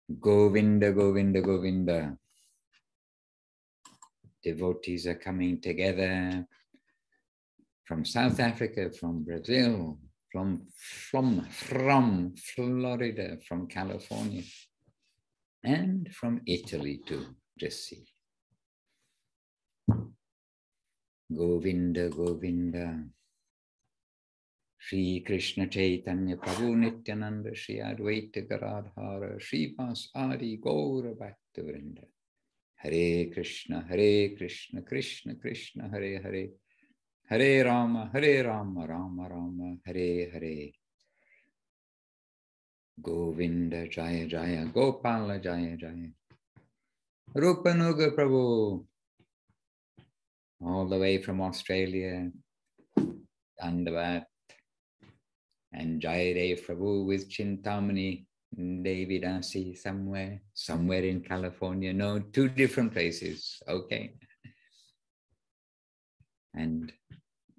Govinda, Govinda, Govinda. Devotees are coming together from South Africa, from Brazil, from Florida, from California, and from Italy too, just see. Govinda, Govinda. Shri Krishna Chaitanya Prabhu Nityananda Shri Advaita Garadhara Shri Vas Adi Gaura Bhakti Vrinda. Hare Krishna, Krishna Krishna, Hare Hare. Hare Rama, Rama Rama, Hare Hare. Govinda Jaya Jaya, Gopala Jaya Jaya. Rupanuga Prabhu, all the way from Australia, Dandavat. And Jayadev Prabhu with Chintamani Devi Dasi somewhere in California. No, two different places. Okay. And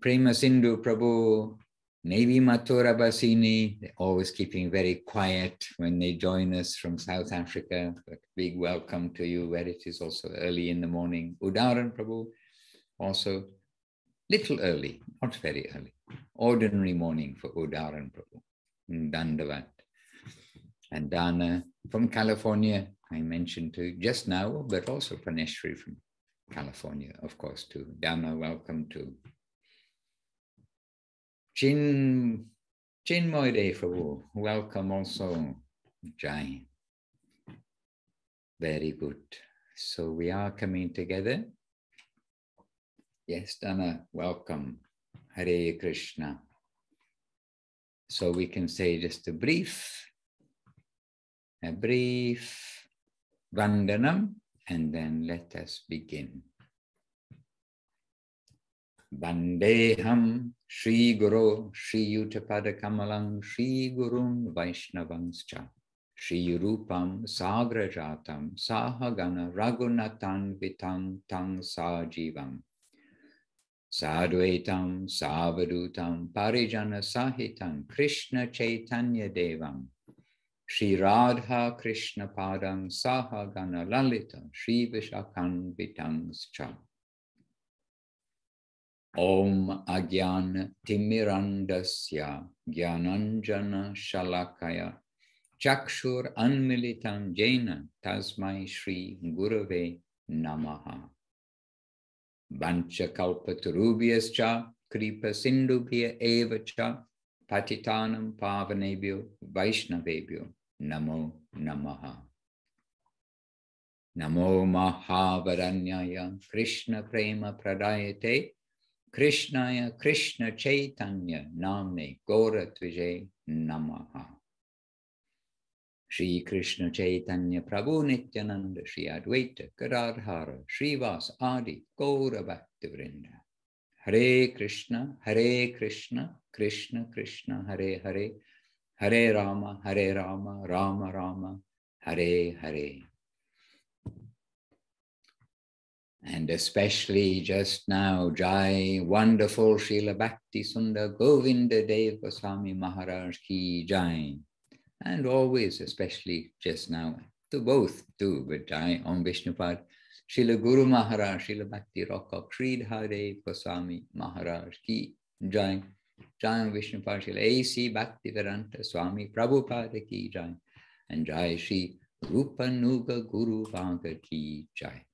Prema Sindhu Prabhu, maybe Mathura Basini, they're always keeping very quiet when they join us from South Africa. But big welcome to you where it is also early in the morning. Udaran Prabhu, also little early, not very early. Ordinary morning for Udaran Prabhu, Dandavat. And Dana from California, I mentioned too just now, but also Praneshri from California, of course, too. Dana, welcome to Chinmoy Prabhu, welcome also. Jai. Very good. So we are coming together. Yes, Dana, welcome. Hare Krishna. So we can say just a brief Vandanam, and then let us begin. Vandeham Shri Guru Shri Yutapada Kamalam Shri Gurun Vaishnavanscha Shri Rupam Sagrajatam Sahagana Raghunatan Vitam Tang Sajivam Sadvaitam Savadutam Parijana Sahitam Krishna Chaitanya Devam Shri Radha Krishna Padam Sahagana Lalita Shri Vishakan Vitangscha Om Agyan Timirandasya Gyananjana Shalakaya Chakshur Anmilitam Jena Tasmai Shri Gurave Namaha Vancha Kalpatarubhyascha Kripa Sindubhya Evacha Patitanam Pavanebhyo Vaishnavebhyo Namo Namaha Namo Mahavaranyaya Krishna Prema Pradayate Krishnaya Krishna Chaitanya Namne Gora Tvije Namaha Shri Krishna Chaitanya Prabhu Nityananda Shri Advaita Gadadhara Shri Vas Adi Gaura Bhakti Vrinda. Hare Krishna, Krishna Krishna, Hare Hare, Hare Rama, Rama Rama, Hare Hare. And especially just now, Jai, wonderful Śrīla Bhakti Sundar Govinda Dev Goswami Mahārāj ki Jai. And always, especially just now, to both too, but Jai on Vishnupad, Śrīla Guru Mahārāj, Śrīla Bhakti Rakak, Śrīdhar Dev Goswami Mahārāj ki Jai. Jai on Vishnupad, Śrīla A.C. Bhakti Vedanta Swami Prabhupada ki Jai. And Jai Shri Rupanuga Guru Vaga ki Jai.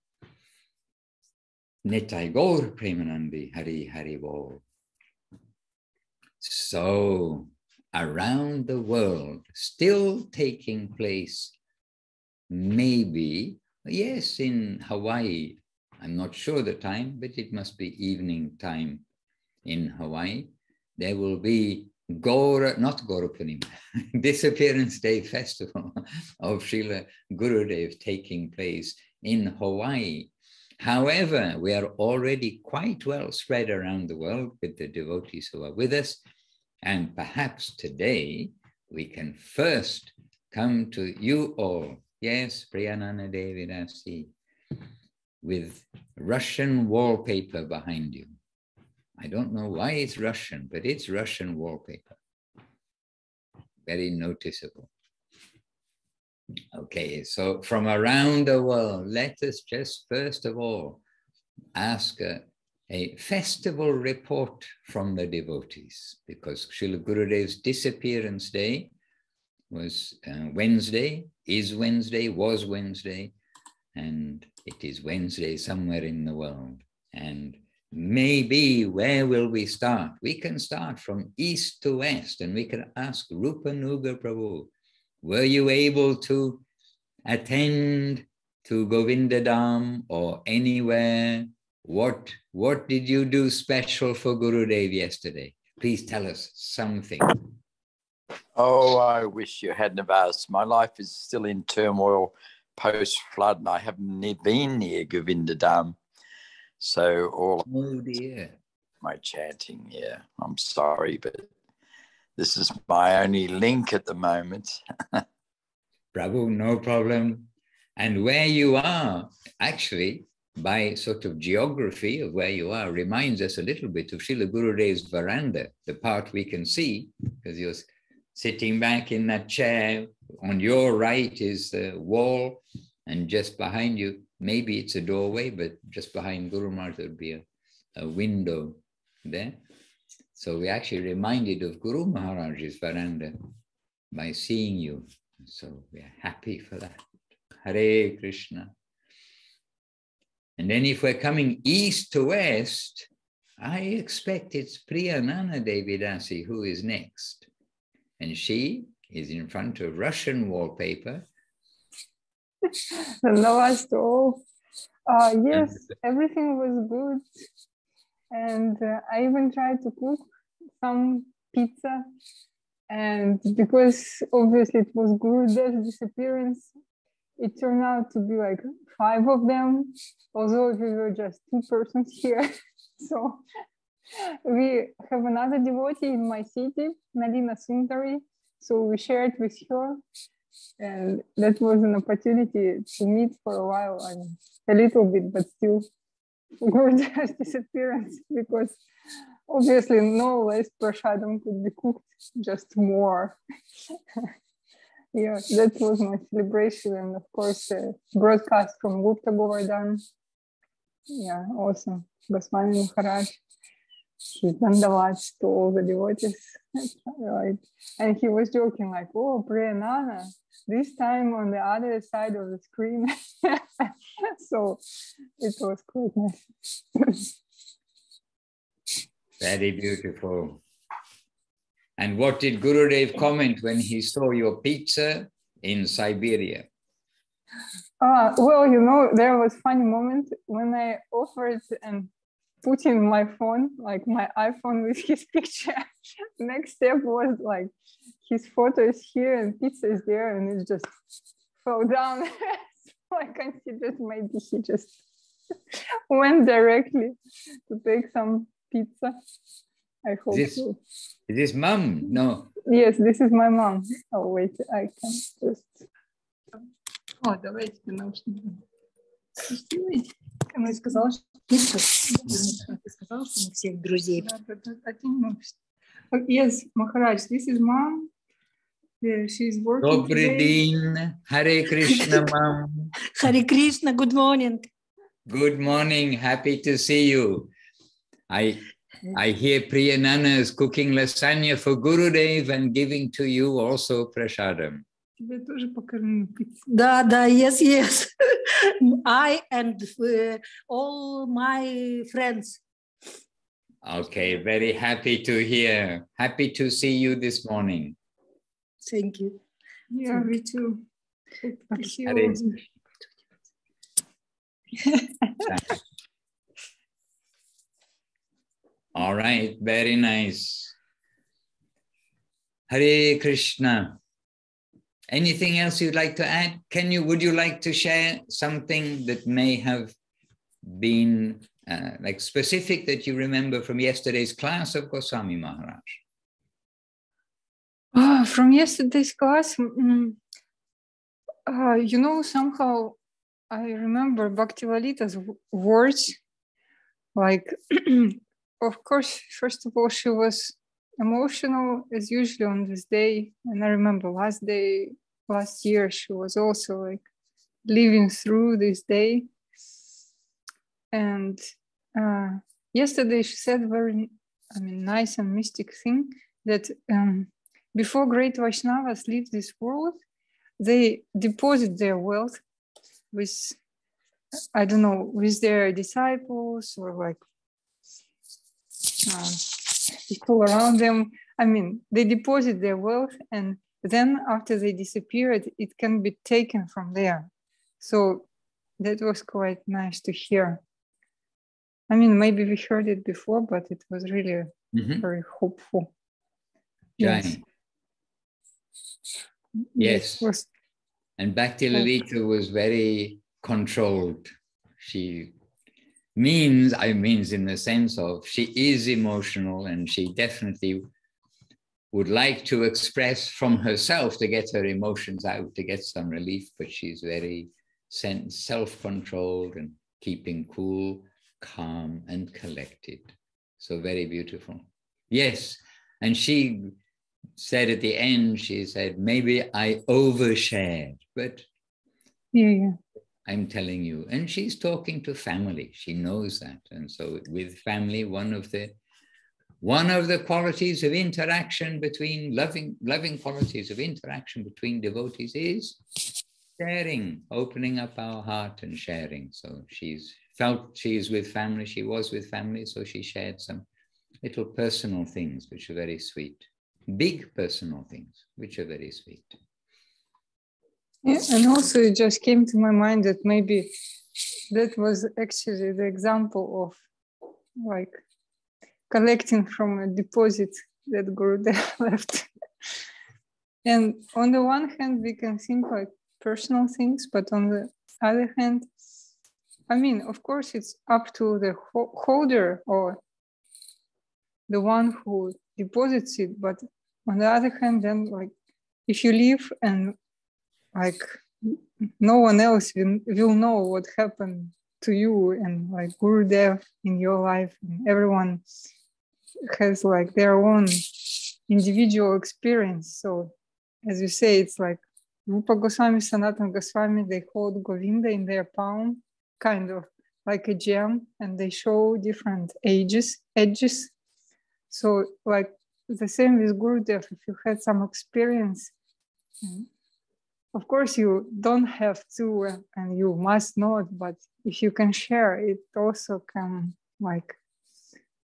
Nitai Gaur Premanandi Hari Hari Bol. So, around the world, still taking place, maybe, yes, in Hawaii, I'm not sure the time, but it must be evening time in Hawaii. There will be not Gaurapunima, Disappearance Day Festival of Srila Gurudev taking place in Hawaii. However, we are already quite well spread around the world with the devotees who are with us. And perhaps today we can first come to you all. Yes, Priyanana Devi Dasi, with Russian wallpaper behind you. I don't know why it's Russian, but it's Russian wallpaper. Very noticeable. Okay. Okay, so from around the world, let us just first of all ask a festival report from the devotees, because Srila Gurudev's disappearance day was Wednesday, is Wednesday, was Wednesday, and it is Wednesday somewhere in the world. And maybe where will we start? We can start from east to west, and we can ask Rupa Nuga Prabhu, were you able to attend to Govinda Dham or anywhere? What did you do special for Gurudev yesterday? Please tell us something. Oh, I wish you hadn't have asked. My life is still in turmoil post-flood, and I haven't been near Govinda Dham. So all oh dear. My chanting, yeah, I'm sorry, but this is my only link at the moment. Prabhu, no problem. And where you are, actually, by sort of geography of where you are, reminds us a little bit of Srila Gurudev's veranda, the part we can see, because you're sitting back in that chair. On your right is the wall, and just behind you, maybe it's a doorway, but just behind Guru Maharaj there would be a window there. So we're actually reminded of Guru Maharaj's veranda by seeing you. So we are happy for that. Hare Krishna. And then if we're coming east to west, I expect it's Priya Nana Devidasi who is next. And she is in front of Russian wallpaper. Namaste all. Yes, everything was good. And I even tried to cook some pizza. And because obviously it was Gurudev's disappearance, it turned out to be like 5 of them, although we were just 2 persons here. So we have another devotee in my city, Nalina Sundari. So we shared with her, and that was an opportunity to meet for a while, and a little bit, but still Gurudev's disappearance, because obviously no less prashadam could be cooked, just more. Yeah, that was my celebration, and of course broadcast from Gupta Govardhan. Yeah, awesome. Goswami Maharaj, he dandavats to all the devotees, right? And he was joking like, oh, Priya Nana, this time on the other side of the screen. So it was quite nice. Very beautiful. And what did Gurudev comment when he saw your pizza in Siberia? Well, you know, there was a funny moment when I offered and put in my phone, like my iPhone with his picture. Next step was like his photo is here and pizza is there, and it just fell down. So I considered maybe he just went directly to take some pizza. I hope so. Is this mom? No. Yes, this is my mom. Oh, wait, I can just... О, давайте наушники. Она сказала, что ты сказала, что мы всех друзей. Yes, Maharaj, this is mom. Yeah, she's working Dobry today. din. Hare Krishna, mom. Hare Krishna, good morning. Good morning. Happy to see you. I hear Priya Nana is cooking lasagna for Gurudev and giving to you also prashadam. Тебе тоже покормим пиццу. Да, yes. I and all my friends. Okay, very happy to hear. Happy to see you this morning. Thank you. Yeah, me too. Hare. All right, very nice. Hare Krishna. Anything else you'd like to add? Would you like to share something that may have been like specific that you remember from yesterday's class of Goswami Maharaj? From yesterday's class, you know, somehow I remember Bhakti Lalita's words. Like, of course, first of all, she was emotional as usually on this day. And I remember last day last year, she was also like living through this day. And yesterday she said very, nice and mystic thing that before great Vaishnavas leave this world, they deposit their wealth with, I don't know, with their disciples or like people around them. They deposit their wealth, and then after they disappeared, it can be taken from there. So that was quite nice to hear. Maybe we heard it before, but it was really very hopeful. Yes. Yes. And Bhakti Lalita was very controlled. She means in the sense of she is emotional, and she definitely would like to express from herself to get her emotions out, to get some relief, but she's very self-controlled and keeping cool, calm and collected. So very beautiful. Yes. And she said at the end, she said, maybe I overshared, but I'm telling you. And she's talking to family. She knows that. And so with family, one of the qualities of interaction between loving qualities of interaction between devotees is sharing, opening up our heart and sharing. So she's felt she's with family. She was with family. So she shared some little personal things, which are very sweet. Big personal things, which are very sweet. Yeah, and also it just came to my mind that maybe that was actually the example of like collecting from a deposit that Gurudev left. And on the one hand, we can think like personal things, but on the other hand, of course, it's up to the holder or the one who deposits it. But on the other hand, then like if you leave and like no one else will know what happened to you, and like Gurudev in your life, and everyone has like their own individual experience. So as you say, it's like Rupa Goswami, Sanatana Goswami, they hold Govinda in their palm, kind of like a gem, and they show different edges. So like the same with Gurudev, if you had some experience, of course you don't have to and you must not, but if you can share, it also can like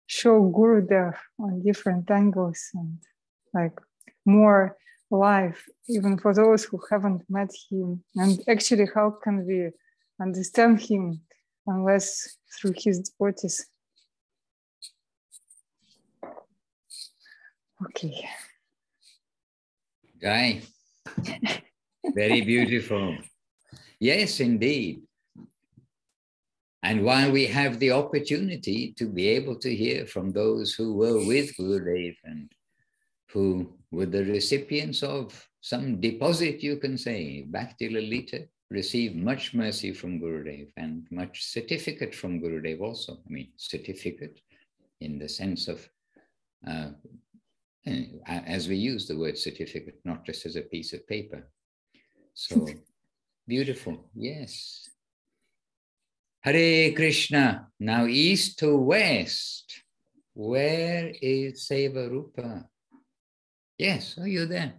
show Gurudev on different angles and like more life, even for those who haven't met him. And actually, how can we understand him unless through his devotees? Okay. Jai. Very beautiful. Yes, indeed. And while we have the opportunity to be able to hear from those who were with Gurudev and who were the recipients of some deposit, you can say, Bhakti Lalita received much mercy from Gurudev and much certificate from Gurudev also. Certificate in the sense of, as we use the word certificate, not just as a piece of paper. So beautiful, yes. Hare Krishna. Now east to west. Where is Seva Rupa? Yes, are you there?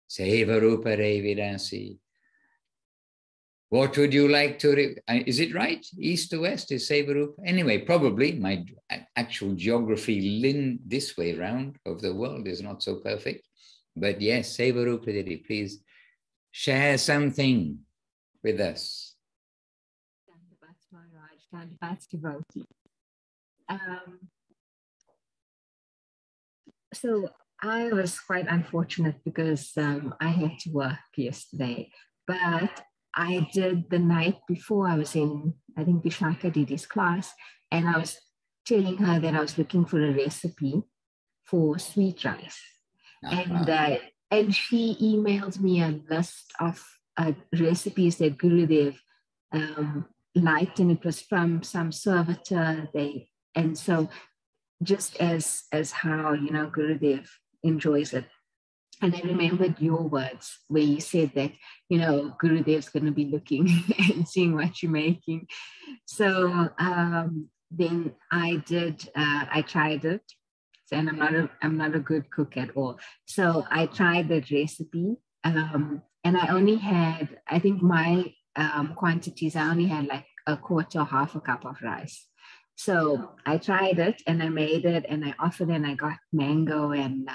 Seva Rupa Revidasi. What would you like to, is it right? East to west is Seva Rupa? Anyway, probably my actual geography this way around of the world is not so perfect. But yes, Seva Rupa Didi, please share something with us. So I was quite unfortunate because I had to work yesterday, but I did the night before. I was in, I think, Vishaka Didi's class, and I was telling her that I was looking for a recipe for sweet rice. And she emailed me a list of recipes that Gurudev liked, and it was from some servitor. And so just as how, Gurudev enjoys it. And I remembered your words where you said that, you know, Gurudev's going to be looking and seeing what you're making. So then I tried it. And I'm not a good cook at all. So I tried that recipe, and I only had, I think my quantities, I only had like a quarter or half a cup of rice. So I tried it and I made it and I offered and I got mango and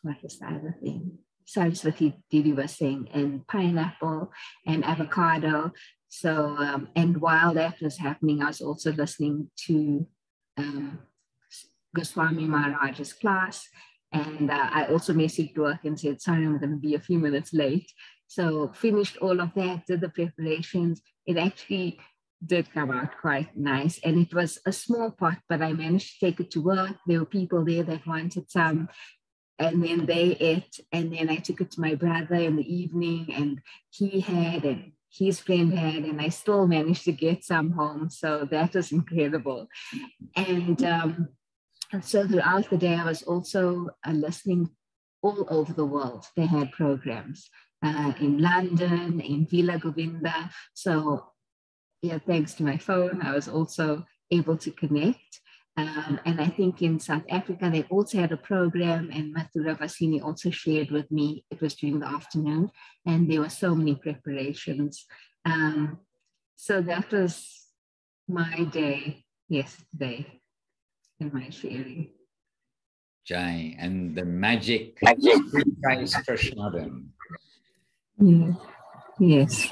what was the other thing? Saraswati Didi was saying, and pineapple and avocado. So, and while that was happening, I was also listening to Goswami Mahārāj's class. And I also messaged work and said, sorry, I'm going to be a few minutes late. So finished all of that, did the preparations. It actually did come out quite nice. And it was a small pot, but I managed to take it to work. There were people there that wanted some. And then they ate. And then I took it to my brother in the evening and he had, and his friend had, and I still managed to get some home. So that was incredible. And so throughout the day, I was also listening all over the world. They had programs in London, in Villa Govinda. So yeah, thanks to my phone, I was also able to connect. And I think in South Africa, they also had a program, and Mathura Vasini also shared with me. It was during the afternoon, and there were so many preparations. So that was my day yesterday. In my sharing. Jai, and the magic price prasadam. Yeah. Yes.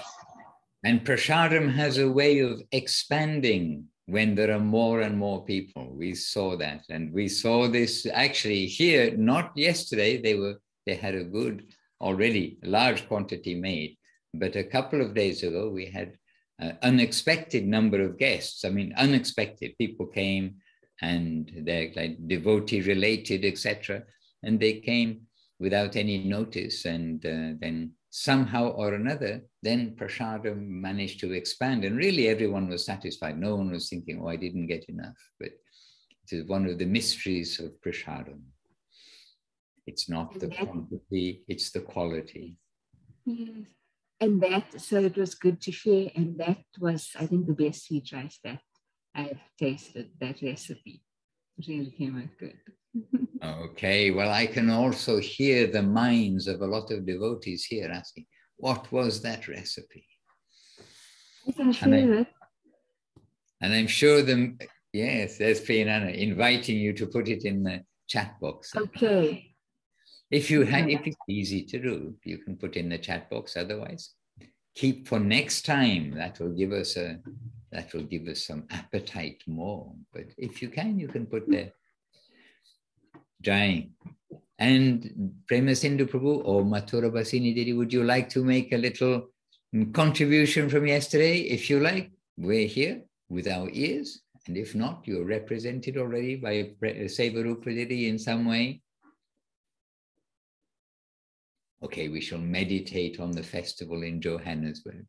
And prasadam has a way of expanding when there are more and more people. We saw that, and we saw this actually here, not yesterday, they had a good, already large quantity made, but a couple of days ago, we had an unexpected number of guests. I mean, unexpected, people came, and they're like devotee related, etc. And they came without any notice. And then somehow or another, then prasadam managed to expand. And really everyone was satisfied. No one was thinking, oh, I didn't get enough. But it is one of the mysteries of prasadam. It's not the quantity, it's the quality. Yes. And that, so it was good to share. And that was, I think, the best sweet rice that I've tasted, that recipe. It really came out good. Okay, well, I can also hear the minds of a lot of devotees here asking, what was that recipe? I can share it. And I'm sure them, yes, there's Priyanana inviting you to put it in the chat box. Okay. If it's easy to do, you can put in the chat box. Otherwise, keep for next time. That will give us some appetite more. But if you can put there. Jai. And Prema Sindhu Prabhu or Mathura Vasini Didi, would you like to make a little contribution from yesterday? If you like, we're here with our ears. And if not, you're represented already by Sevarupa Didi in some way. Okay, we shall meditate on the festival in Johannesburg.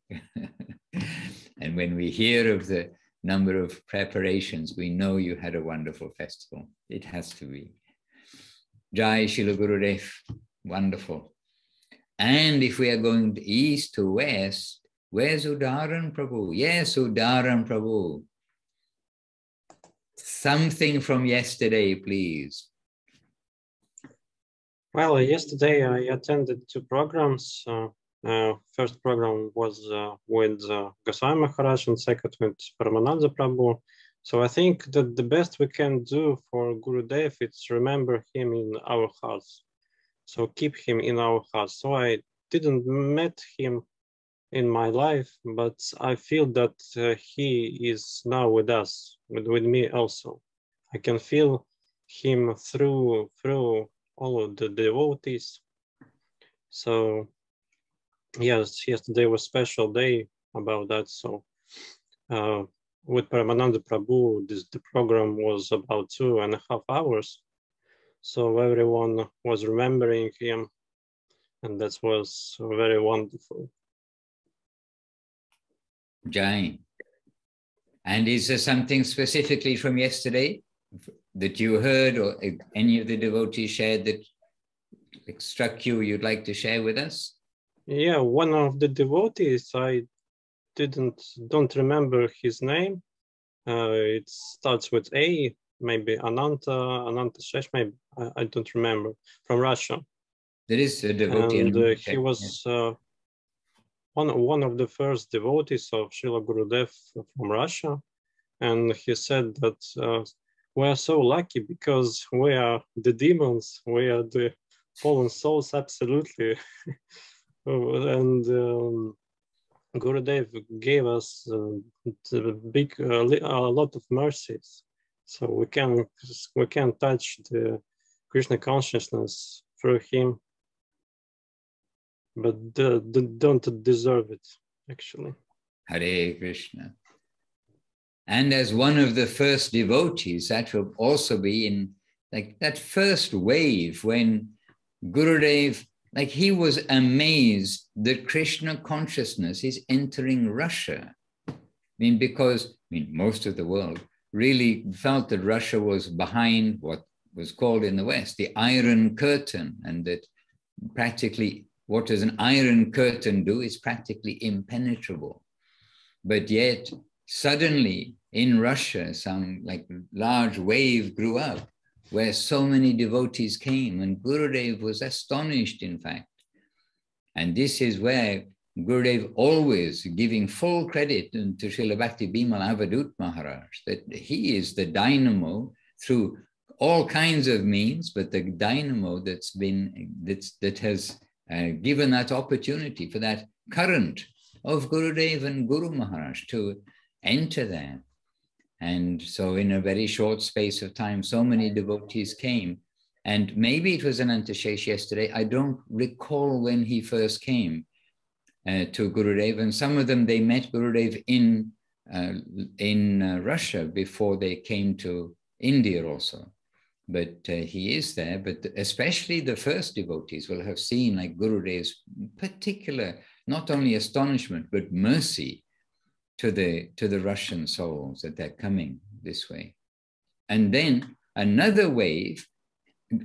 And when we hear of the number of preparations, we know you had a wonderful festival. It has to be. Jai Srila Gurudev, wonderful. And if we are going to east to west, where's Udaran Prabhu? Yes, Udaran Prabhu. Something from yesterday, please. Well, yesterday I attended two programs. First program was with Goswami Mahārāj and second with Paramananda Prabhu. So I think that the best we can do for Gurudev is remember him in our hearts. So keep him in our hearts. So I didn't met him in my life, but I feel that he is now with us, with me also. I can feel him through all of the devotees. So yes, yesterday was a special day about that. So with Paramananda Prabhu, the program was about 2.5 hours. So everyone was remembering him, and that was very wonderful. Jai. And is there something specifically from yesterday that you heard or any of the devotees shared that struck you, you'd like to share with us? Yeah, one of the devotees, I don't remember his name. It starts with A, maybe Ananta Shesh, maybe, I don't remember, from Russia. There is a devotee. And he was one of the first devotees of Srila Gurudev from Russia. And he said that we are so lucky because we are the demons, we are the fallen souls, absolutely. And Gurudev gave us a lot of mercies, so we can touch the Krishna consciousness through him, but don't deserve it, actually. Hare Krishna. And as one of the first devotees, that will also be in like that first wave when Gurudev, like he was amazed that Krishna consciousness is entering Russia. I mean, because most of the world really felt that Russia was behind what was called in the West, the Iron Curtain, and that practically what does an Iron Curtain do is practically impenetrable. But yet suddenly in Russia, some like large wave grew up where so many devotees came, and Gurudev was astonished, in fact. And this is where Gurudev always giving full credit to Śrīla Bhakti Bimal Avadut Mahārāj, that he is the dynamo through all kinds of means, but the dynamo that has given that opportunity for that current of Gurudev and Guru Maharaj to enter there. And so in a very short space of time, so many devotees came. And maybe it was Ananta Shesh yesterday. I don't recall when he first came to Gurudev. And some of them, they met Gurudev in Russia before they came to India also. But he is there. But especially the first devotees will have seen like Gurudev's particular, not only astonishment, but mercy to the Russian souls that they're coming this way. And then another wave,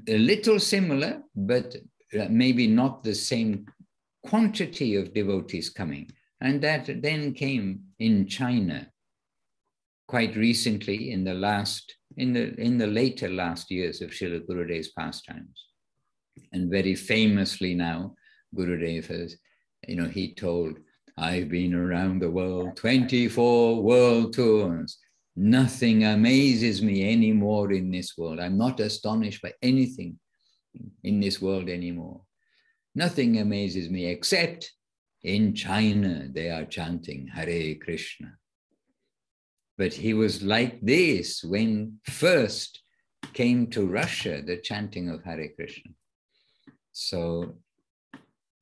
a little similar, but maybe not the same quantity of devotees coming. And that then came in China quite recently in the later last years of Srila Gurudev's pastimes. And very famously now, Gurudev has, he told, I've been around the world, 24 world tours. Nothing amazes me anymore in this world. I'm not astonished by anything in this world anymore. Nothing amazes me except in China, they are chanting Hare Krishna. But he was like this when first came to Russia, the chanting of Hare Krishna. So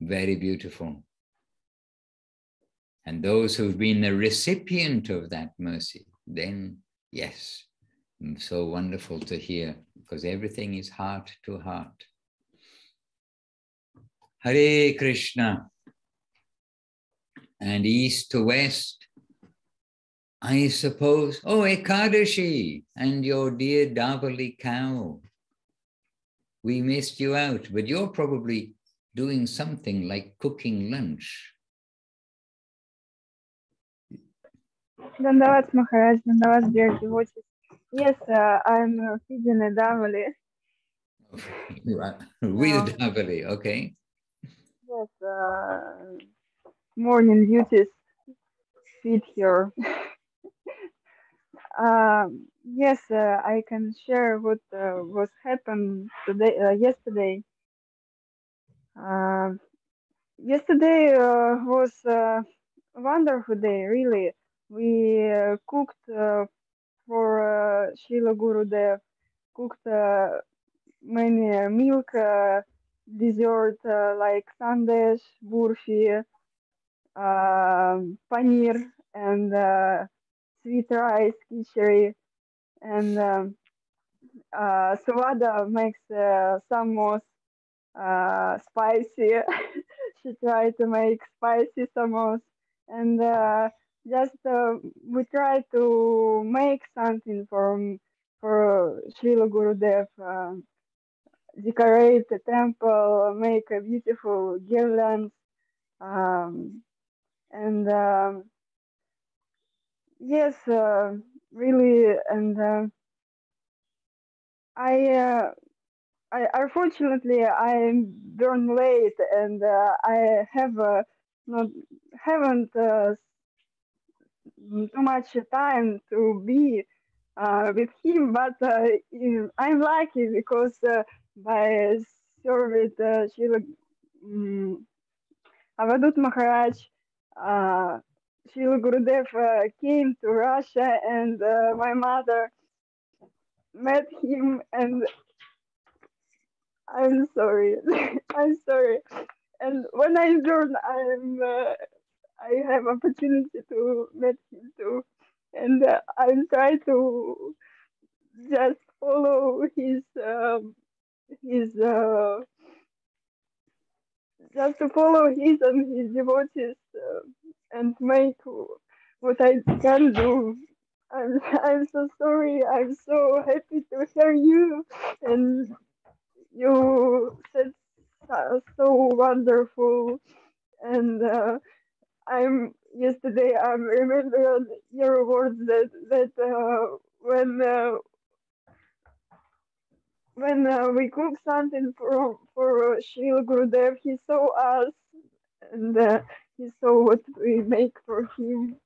very beautiful. And those who've been the recipient of that mercy, then yes, so wonderful to hear, because everything is heart to heart. Hare Krishna. And east to west, I suppose, Ekadashi and your dear Davali cow. We missed you out, but you're probably doing something like cooking lunch. Dandavat Maharaj, Dandavat dear devotees. Yes, I'm feeding a Davali. With Davali, okay. Yes, morning duties, feed her. Yes, I can share what happened today. Yesterday. Yesterday was a wonderful day, really. We cooked for Srila Gurudev, cooked many milk dessert like sandesh, burfi, paneer, and sweet rice, khichdi, and Suvada makes samos spicy. She tried to make spicy samos, and just we try to make something for Srila Gurudev decorate the temple, make a beautiful guirlands, yes, really, and I unfortunately I'm born late, and I have haven't too much time to be with him, but I'm lucky because by service Śrīla Avadut Mahārāj, Śrīla Gurudev came to Russia, and my mother met him, and I'm sorry. I'm sorry. And when I'm born, I have opportunity to meet him too, and I'm trying to just follow his just to follow his and his devotees and make what I can do. I'm so sorry. I'm so happy to hear you, and you said so wonderful. And yesterday I remembered your words that when we cook something for Śrīla Gurudev, he saw us, and he saw what we make for him.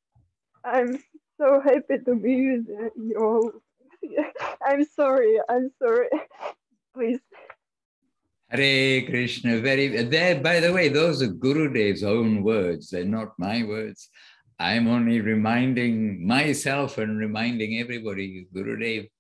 I'm so happy to be with you all. I'm sorry. Please. Hare Krishna. There, by the way, those are Gurudev's own words. They're not my words. I'm only reminding myself and reminding everybody, Gurudev,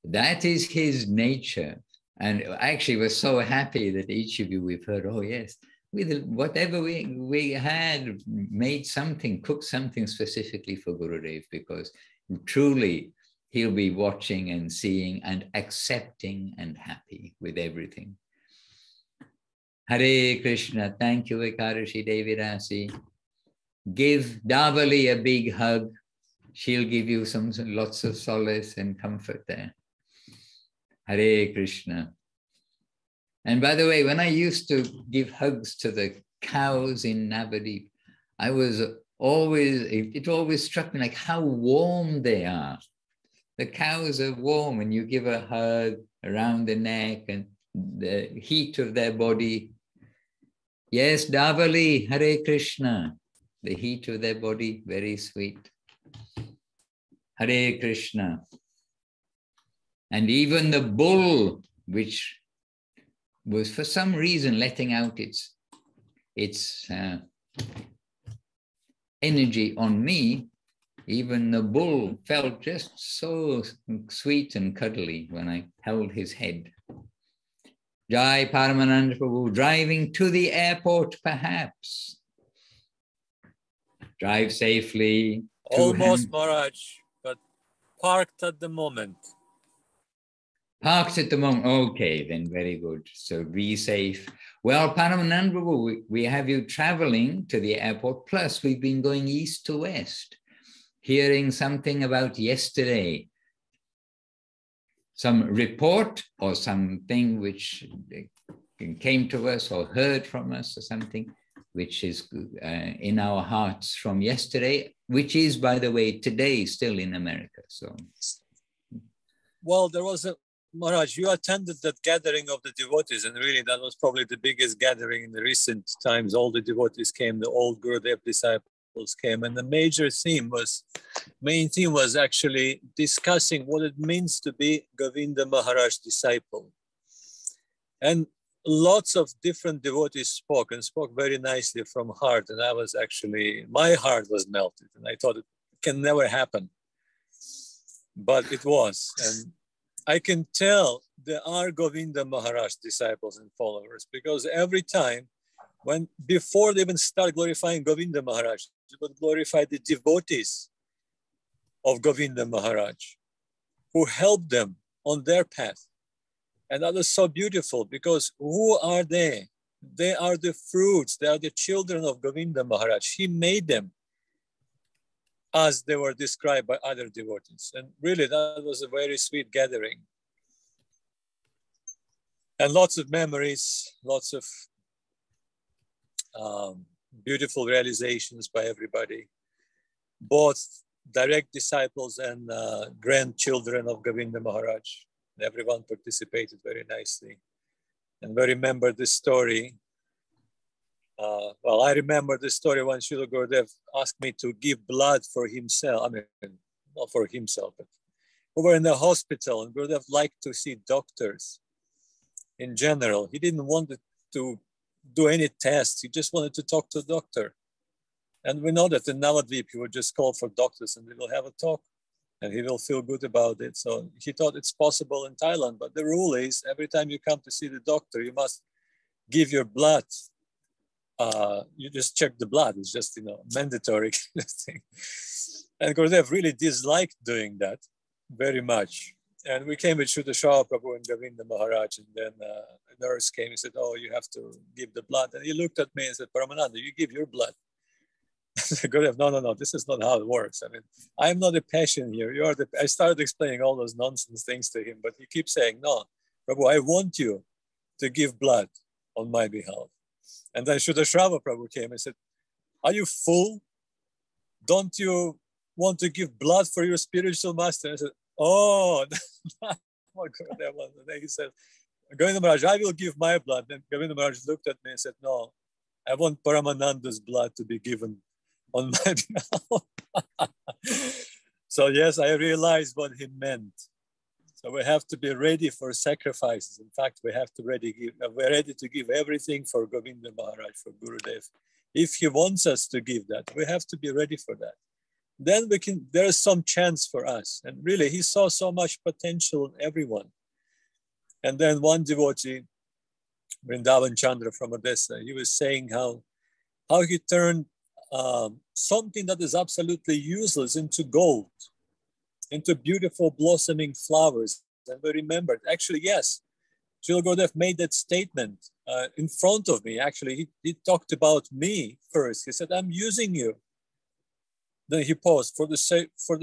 that is his nature. And actually, we're so happy that each of you, we've heard, oh yes, with whatever we had, made something, cooked something specifically for Gurudev, because truly he'll be watching and seeing and accepting and happy with everything. Hare Krishna. Thank you, Ekadashi Devi Rasi. Give Davali a big hug. She'll give you lots of solace and comfort there. Hare Krishna. And by the way, when I used to give hugs to the cows in Navadip, it always struck me like how warm they are. The cows are warm, and you give a hug around the neck and the heat of their body. Yes, Davali, Hare Krishna. The heat of their body, very sweet. Hare Krishna. And even the bull, which was for some reason letting out its energy on me, even the bull felt just so sweet and cuddly when I held his head. Jai Paramananda Prabhu, driving to the airport perhaps. Drive safely. Almost, Maharaj, but parked at the moment. Parked at the moment. Okay, then very good. So be safe. Well, Paramananda Prabhu, we have you traveling to the airport. Plus, we've been going east to west, hearing something about yesterday. Some report or something which came to us or heard from us or something which is in our hearts from yesterday, which is, by the way, today still in America. So, well, there was Maharaj, you attended that gathering of the devotees, and really that was probably the biggest gathering in the recent times. All the devotees came, the old Gurudev disciples came, and the main theme was actually discussing what it means to be Govinda Mahārāj disciple. And lots of different devotees spoke very nicely from heart. And I was actually, my heart was melted. And I thought it can never happen. But it was. And I can tell there are Govinda Mahārāj disciples and followers, because every time before they even start glorifying Govinda Mahārāj, they would glorify the devotees of Govinda Mahārāj who helped them on their path. And that was so beautiful, because who are they? They are the fruits. They are the children of Govinda Mahārāj. He made them as they were described by other devotees. And really, that was a very sweet gathering. And lots of memories, lots of beautiful realizations by everybody, both direct disciples and grandchildren of Govinda Mahārāj. Everyone participated very nicely. And we remember this story. Well, I remember this story when Śrīla Gurudev asked me to give blood for himself. I mean, not for himself, but we were in the hospital and Gurudev liked to see doctors in general. He didn't want to do any tests. He just wanted to talk to a doctor. And we know that in Navadvip, he would just call for doctors and they will have a talk and he will feel good about it. So he thought it's possible in Thailand, but the rule is every time you come to see the doctor, you must give your blood. You just check the blood. It's just, mandatory kind of thing. And Gurudev really disliked doing that very much. And we came with Śrīla Prabhu and Govinda Mahārāj, and then a nurse came and said, oh, you have to give the blood. And he looked at me and said, Paramananda, you give your blood. I said, Gurudev, no, this is not how it works. I mean, I'm not a patient here. I started explaining all those nonsense things to him, but he keeps saying, no, Prabhu, I want you to give blood on my behalf. And then Śrīla Prabhu came and said, are you fool? Don't you want to give blood for your spiritual master? And I said, oh, that's what Gurudev was. And then he said, Govinda Mahārāj, I will give my blood. Then Govinda Mahārāj looked at me and said, no, I want Paramananda's blood to be given on my behalf. So yes, I realized what he meant. So we have to be ready for sacrifices. In fact, we're ready to give everything for Govinda Mahārāj, for Gurudev. If he wants us to give that, we have to be ready for that. Then there is some chance for us. And really, he saw so much potential in everyone. And then one devotee, Vrindavan Chandra from Odessa, he was saying how he turned something that is absolutely useless into gold, into beautiful blossoming flowers. And we remembered, actually, yes, Śrīla Gurudev made that statement in front of me. Actually, he talked about me first. He said, I'm using you. Then he paused for the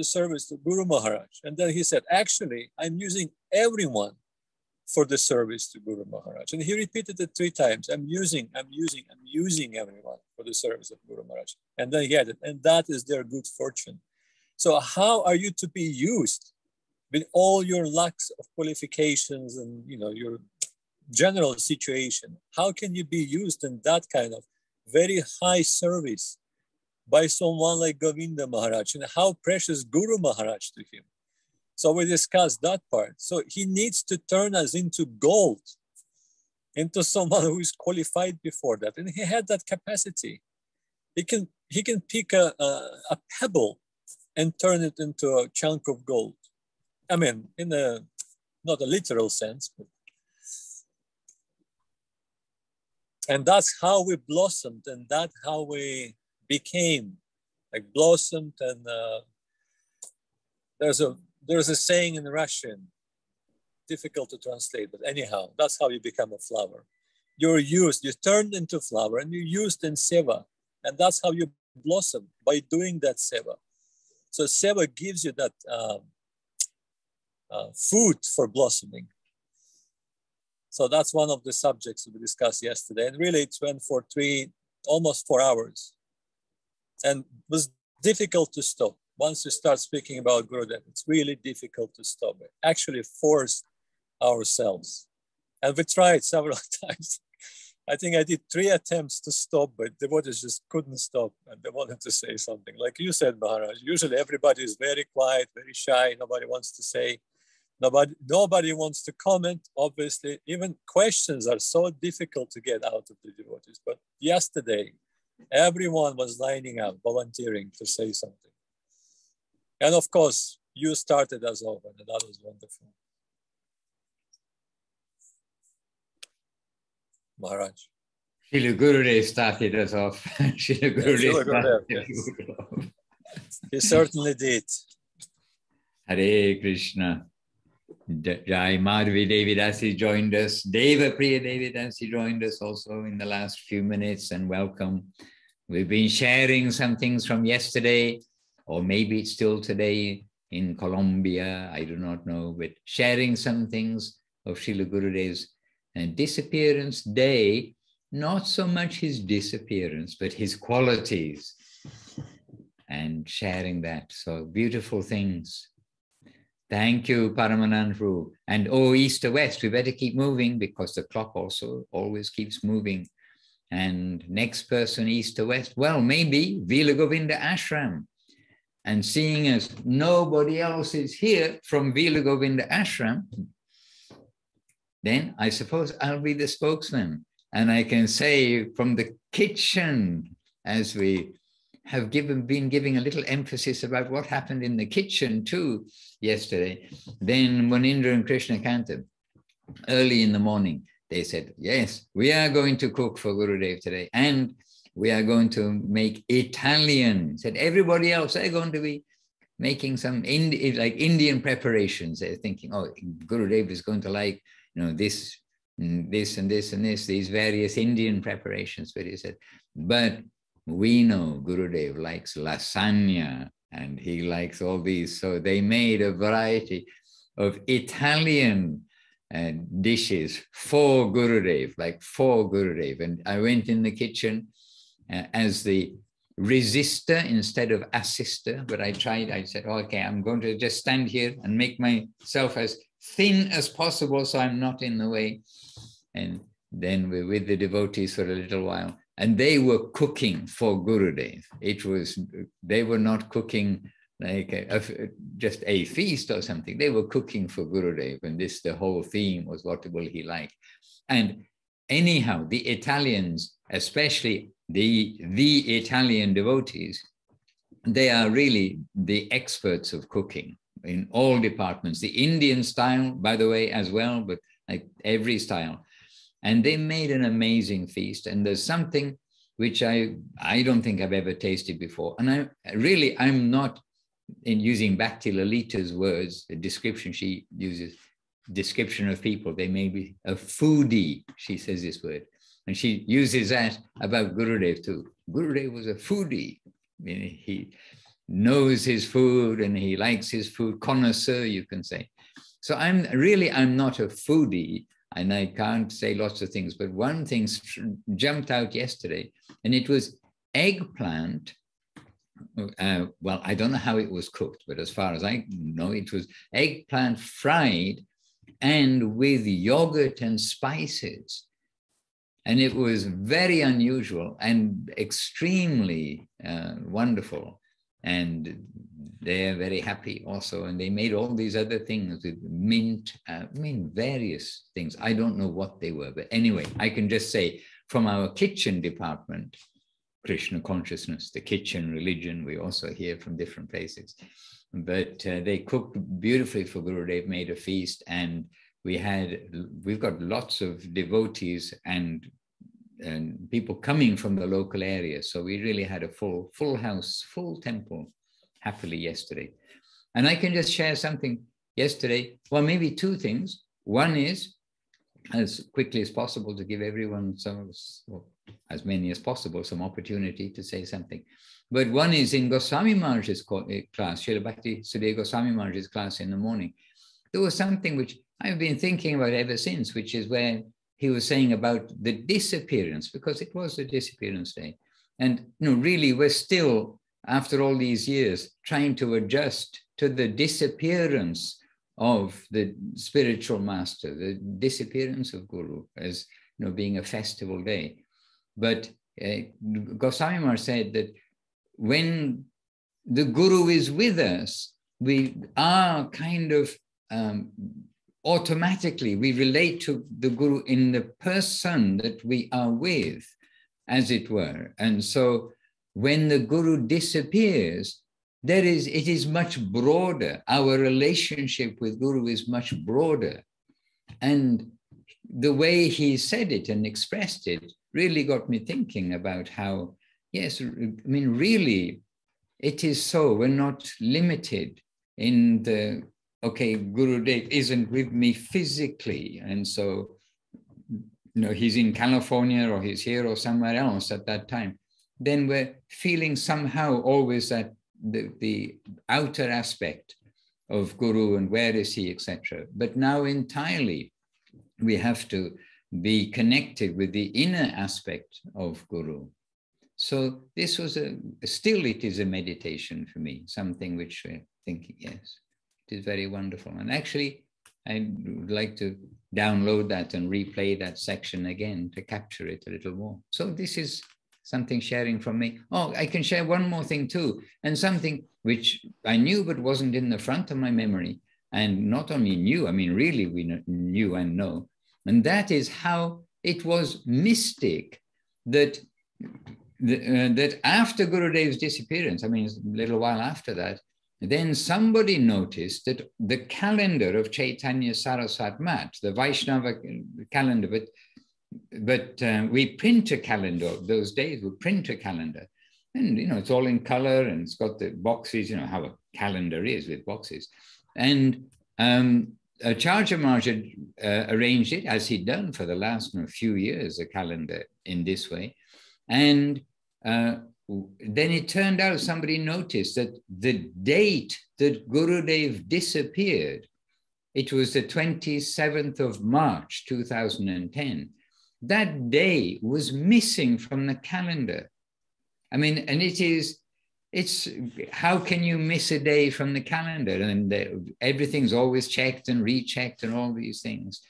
service to Guru Mahārāj. And then he said, actually, I'm using everyone for the service to Guru Mahārāj. And he repeated it 3 times. I'm using everyone for the service of Guru Mahārāj. And then he added, and that is their good fortune. So how are you to be used with all your lacks of qualifications and your general situation? How can you be used in that kind of very high service by someone like Govinda Mahārāj, and how precious Guru Mahārāj to him? So we discussed that part. So he needs to turn us into gold, into someone who is qualified before that. And he had that capacity. He can pick a pebble and turn it into a chunk of gold. I mean, in not a literal sense, but. And that's how we blossomed, and that's how we became, like blossomed. And there's a saying in Russian, difficult to translate, but anyhow, that's how you become a flower. You're turned into flower, and you're used in seva, and that's how you blossom, by doing that seva. So seva gives you that food for blossoming. So that's one of the subjects we discussed yesterday. And really it went for almost 4 hours. And it was difficult to stop. Once you start speaking about Gurudev, it's really difficult to stop. We actually forced ourselves. And we tried several times. I think I did 3 attempts to stop, but devotees just couldn't stop. And they wanted to say something. Like you said, Mahārāj, usually everybody is very quiet, very shy. Nobody wants to say. Nobody wants to comment, obviously. Even questions are so difficult to get out of the devotees. But yesterday, everyone was lining up, volunteering to say something. And of course, you started us off, and that was wonderful. Mahārāj. Śrīla Gurudev started us off. Śrīla Gurudev started us off. He certainly did. Hare Krishna. Jai Madhvi Devidasi joined us. Deva Priya Devidasi joined us also in the last few minutes, and welcome. We've been sharing some things from yesterday, or maybe it's still today in Colombia, I do not know, but sharing some things of Śrīla Gurudev's And disappearance day, not so much his disappearance, but his qualities, and sharing that. So beautiful things. Thank you, Paramanandru. And oh, east to west, we better keep moving because the clock also always keeps moving. And next person, east to west, well, maybe Śrīla Govinda Ashram. And seeing as nobody else is here from Śrīla Govinda Ashram, then I suppose I'll be the spokesman. And I can say from the kitchen, as we have been giving a little emphasis about what happened in the kitchen too yesterday. Then Munindra and Krishna Kantam, early in the morning, they said, yes, we are going to cook for Gurudev today. And we are going to make Italian. Said everybody else, they're going to be making some Indian preparations. They're thinking, oh, Gurudev is going to like, this and this and this and this, these various Indian preparations. But he said, but we know Gurudev likes lasagna and he likes all these. So they made a variety of Italian dishes for Gurudev, like for Gurudev. And I went in the kitchen as the resistor instead of assister, but I said, oh, okay, I'm going to just stand here and make myself as thin as possible so I'm not in the way. And then we're with the devotees for a little while. And they were cooking for Gurudev. They were not cooking like just a feast or something. They were cooking for Gurudev. And the whole theme was, what will he like? And anyhow, the Italians, especially the Italian devotees, they are really the experts of cooking in all departments. The Indian style, by the way, as well, but like every style. And they made an amazing feast. And there's something which I don't think I've ever tasted before. And I'm not, in using Bhakti Lalita's words, the description she uses, description of people, they may be a foodie, she says this word. And she uses that about Gurudev too. Gurudev was a foodie. He knows his food and he likes his food, connoisseur, you can say. So I'm not a foodie, and I can't say lots of things, but one thing jumped out yesterday, and it was eggplant. Well, I don't know how it was cooked, but as far as I know, it was eggplant fried and with yogurt and spices. And it was very unusual and extremely wonderful. And they're very happy also. And they made all these other things with mint, various things. I don't know what they were. But anyway, I can just say from our kitchen department, Krishna consciousness, the kitchen religion, we also hear from different places. But they cooked beautifully for Gurudev, made a feast. And we've got lots of devotees and people coming from the local area. So we really had a full house, full temple happily yesterday. And I can just share something yesterday. Well, maybe two things. One is, as quickly as possible, to give everyone as many as possible, some opportunity to say something. But one is in Goswami Mahārāj's class, Śrīla Bhakti Sundar Goswami Mahārāj's class in the morning. There was something which I've been thinking about ever since, which is where he was saying about the disappearance, because it was the disappearance day. And really, we're still, after all these years, trying to adjust to the disappearance of the spiritual master, the disappearance of Guru as being a festival day. But Goswami Mahārāj said that when the Guru is with us, we are kind of automatically, we relate to the Guru in the person that we are with, as it were. And so when the Guru disappears, it is much broader. Our relationship with Guru is much broader. And the way he said it and expressed it really got me thinking about how, yes, really, it is so. We're not limited in the, okay, Gurudev isn't with me physically. And so, he's in California or he's here or somewhere else at that time. Then we're feeling somehow always that the outer aspect of Guru and where is he, etc. But now entirely, we have to be connected with the inner aspect of Guru. So this was still it is a meditation for me, something which I think, yes, it is very wonderful. And actually, I would like to download that and replay that section again to capture it a little more. So this is something sharing from me. Oh, I can share one more thing too, and something which I knew but wasn't in the front of my memory. And not only knew, I mean, really we knew and know. And that is how it was mystic that that after Gurudev's disappearance, I mean, a little while after that, then somebody noticed that the calendar of Chaitanya Saraswat Mat, the Vaishnava calendar, but we print a calendar. Those days we print a calendar, and you know it's all in color and it's got the boxes. You know how a calendar is with boxes, and Acharya Maharaj had arranged it as he'd done for the last few years, a calendar in this way, and then it turned out somebody noticed that the date that Gurudev disappeared, it was the 27th of March, 2010. That day was missing from the calendar. I mean, and it's how can you miss a day from the calendar? And everything's always checked and rechecked and all these things.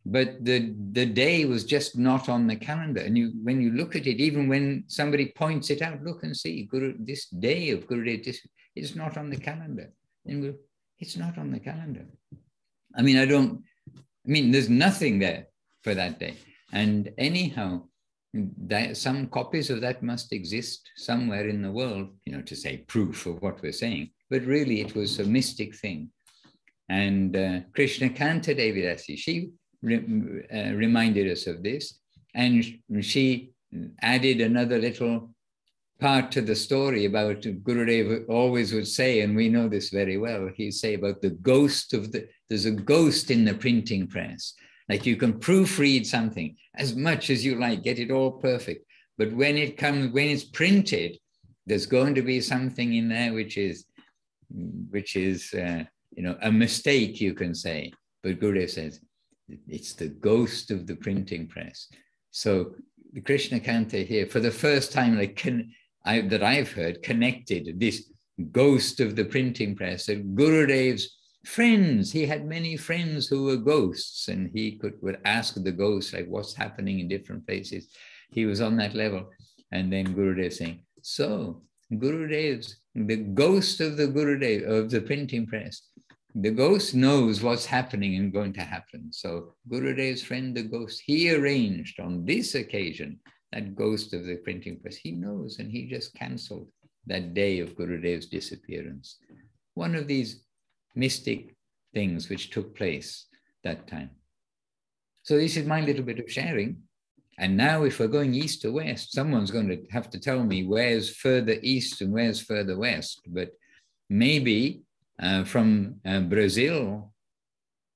But the day was just not on the calendar. And when you look at it, even when somebody points it out, look and see, this day of Gurudev is not on the calendar. And it's not on the calendar. I mean, there's nothing there for that day. And anyhow, some copies of that must exist somewhere in the world, you know, to say proof of what we're saying. But really, it was a mystic thing. And Krishna Kanta Devidasi, she reminded us of this, and she added another little part to the story about Gurudev always would say, and we know this very well, he'd say about the ghost of there's a ghost in the printing press. Like you can proofread something as much as you like, get it all perfect, but when it's printed, there's going to be something in there which is you know, a mistake, you can say. But Gurudev says, it's the ghost of the printing press. So the Krishna Kanta here, for the first time, that I've heard, connected this ghost of the printing press, that Gurudev's friends, he had many friends who were ghosts, and he would ask the ghosts, like, what's happening in different places. He was on that level. And then Gurudev saying, so the ghost of the Gurudev, of the printing press, the ghost knows what's happening and going to happen. So Gurudev's friend, the ghost, he arranged on this occasion, that ghost of the printing press, he knows, and he just canceled that day of Gurudev's disappearance. One of these mystic things which took place that time. So this is my little bit of sharing. And now if we're going east to west, someone's going to have to tell me where's further east and where's further west. But maybe from Brazil,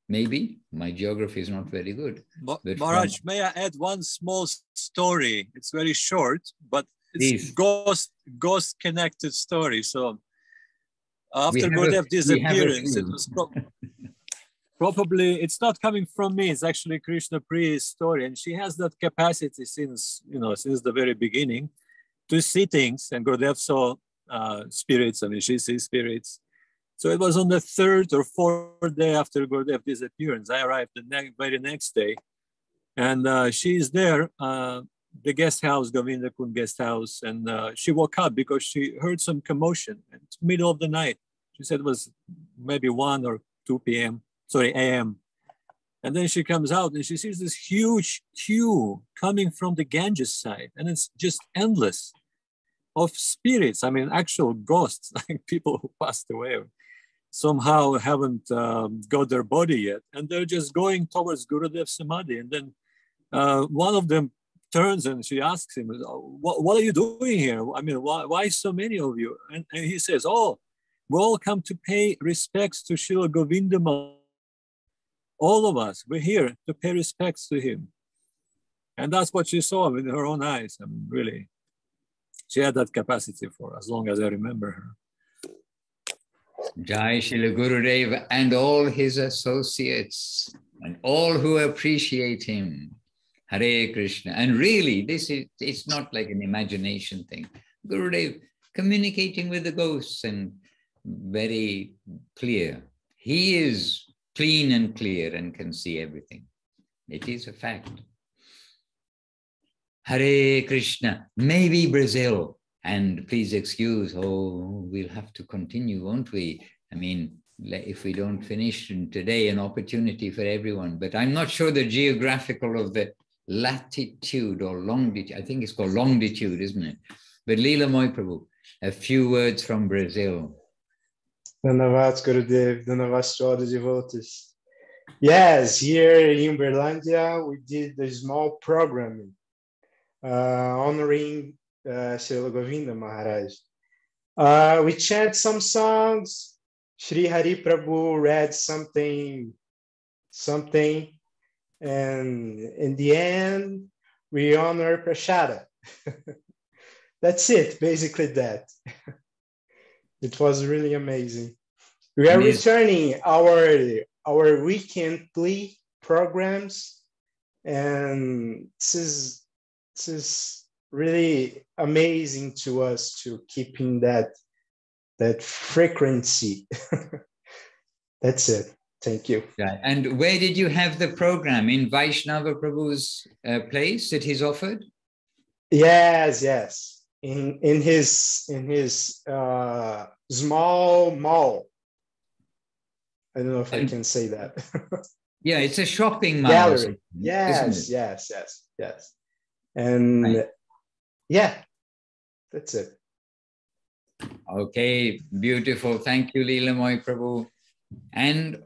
maybe. My geography is not very good. Maharaj, may I add one small story? It's very short, but it's ghost-connected story. So after Gurudev's disappearance, it was probably, it's not coming from me, it's actually Krishna Priya's story. And she has that capacity since the very beginning to see things. And Gurudev saw spirits, I mean, she sees spirits. So it was on the third or fourth day after Gurudev's disappearance. I arrived the very next day, and she's there, the guest house, Govinda Kund guest house, and she woke up because she heard some commotion. It's middle of the night. She said it was maybe 1 or 2 a.m. And then she comes out and she sees this huge queue coming from the Ganges side, and it's just endless of spirits. I mean, actual ghosts, like people who passed away. Somehow haven't got their body yet, and they're just going towards Gurudev Samadhi. And then one of them turns and she asks him, what are you doing here? I mean, why so many of you? And he says, oh, we all come to pay respects to Śrīla Govinda Mahārāj. All of us, we're here to pay respects to him. And that's what she saw with her own eyes. I mean, really, she had that capacity for as long as I remember her. Jai Śrīla Gurudev and all his associates and all who appreciate him. Hare Krishna. And really, it's not like an imagination thing. Gurudev communicating with the ghosts and very clear. He is clean and clear and can see everything. It is a fact. Hare Krishna. Maybe Brazil. And please excuse, we'll have to continue, won't we? I mean, if we don't finish today, an opportunity for everyone. But I'm not sure the geographical of the latitude or longitude. I think it's called longitude, isn't it? But Leela Moy Prabhu, a few words from Brazil. Dhanavad Gurudev, Dhanavad to all the devotees. Yes, here in Berlândia, we did a small program honoring Śrīla Govinda Mahārāj. We chant some songs. Shri Hari Prabhu read something, and in the end, we honor Prashada. That's it, basically that. It was really amazing. We are returning our weekendly programs, and this is really amazing to us to keep in that frequency. That's it. Thank you. Yeah. And where did you have the program? In Vaishnava Prabhu's place that he's offered? Yes. In his small mall. I don't know if I can say that. Yeah, it's a shopping mall. Gallery. Yes. And right. Yeah, that's it. Okay, beautiful. Thank you, Leela Moy Prabhu. And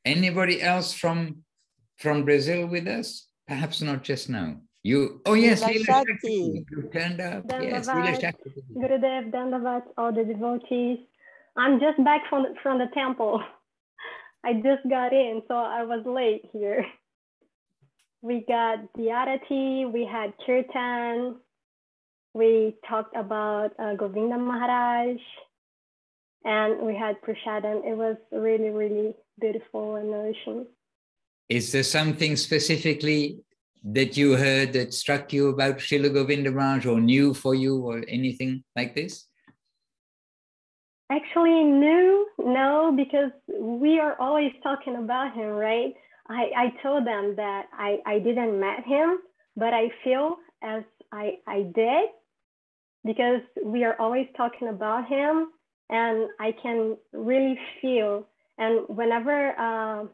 anybody else from Brazil with us? Perhaps not just now. Oh yes, Leela Shakti. You turned up. Yes, Leela Shakti. Gurudev, Dandavat, all the devotees. I'm just back from the temple. I just got in, so I was late here. We got the Arati, we had Kirtan, we talked about Govinda Mahārāj, and we had Prasadam. It was really, really beautiful and nourishing. Is there something specifically that you heard that struck you about Śrīla Govinda Mahārāj or new for you or anything like this? Actually, no, because we are always talking about him, right? I told them that I didn't met him, but I feel as I did, because we are always talking about him, and I can really feel. And whenever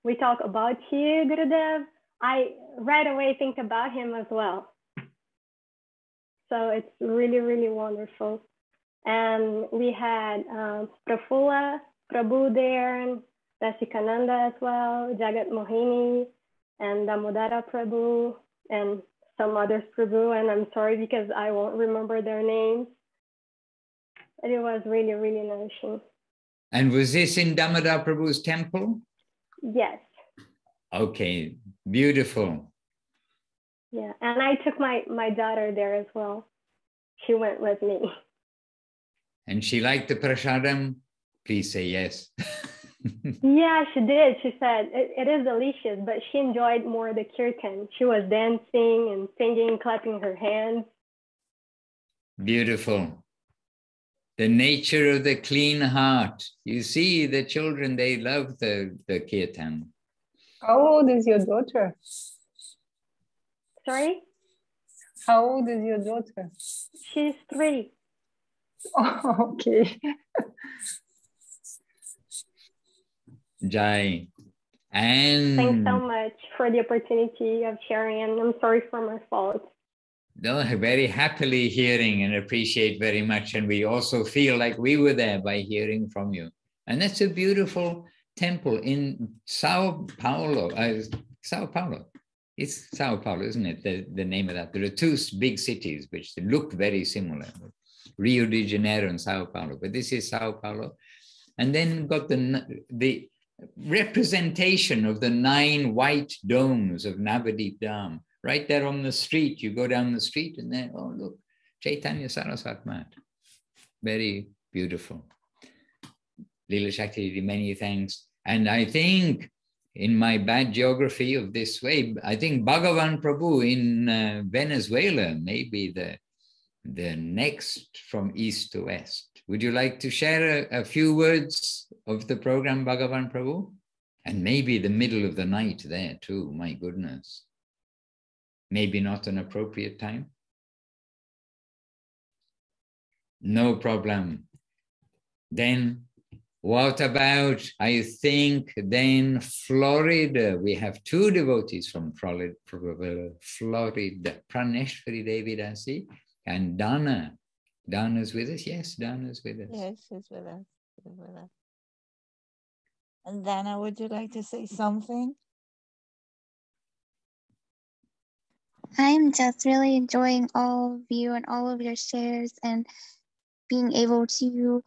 we talk about you, Gurudev, I right away think about him as well. So it's really, really wonderful. And we had Prafula Prabhu there, Rasikananda as well, Jagat Mohini, and Damodara Prabhu, and some others Prabhu, and I'm sorry because I won't remember their names. It was really, really nourishing. And was this in Damodara Prabhu's temple? Yes. Okay, beautiful. Yeah, and I took my daughter there as well. She went with me. And she liked the prasadam? Please say yes. Yeah, she did. She said it is delicious, but she enjoyed more the kirtan. She was dancing and singing, clapping her hands. Beautiful. The nature of the clean heart. You see, the children, they love the kirtan. How old is your daughter? Sorry? How old is your daughter? She's 3. Oh, okay. Jai. And thanks so much for the opportunity of sharing, and I'm sorry for my fault. No, very happily hearing and appreciate very much. And we also feel like we were there by hearing from you. And that's a beautiful temple in Sao Paulo. Sao Paulo. It's Sao Paulo, isn't it? The name of that. There are 2 big cities which look very similar. Rio de Janeiro and Sao Paulo. But this is Sao Paulo. And then got the representation of the 9 white domes of Navadip Dham. Right there on the street, you go down the street and then, oh, look, Chaitanya Saraswat Mat. Very beautiful. Leela Shakti, many thanks. And I think in my bad geography of this way, I think Bhagavan Prabhu in Venezuela may be the next from east to west. Would you like to share a few words of the program, Bhagavan Prabhu? And maybe the middle of the night there too, my goodness. Maybe not an appropriate time? No problem. Then what about, I think, then Florida? We have two devotees from Florida, Praneshwari Devi Dasi and Dana. Dana's with us? Yes, Dana's with us. Yes, she's with us. She's with us. And Dana, would you like to say something? I'm just really enjoying all of you and all of your shares and being able to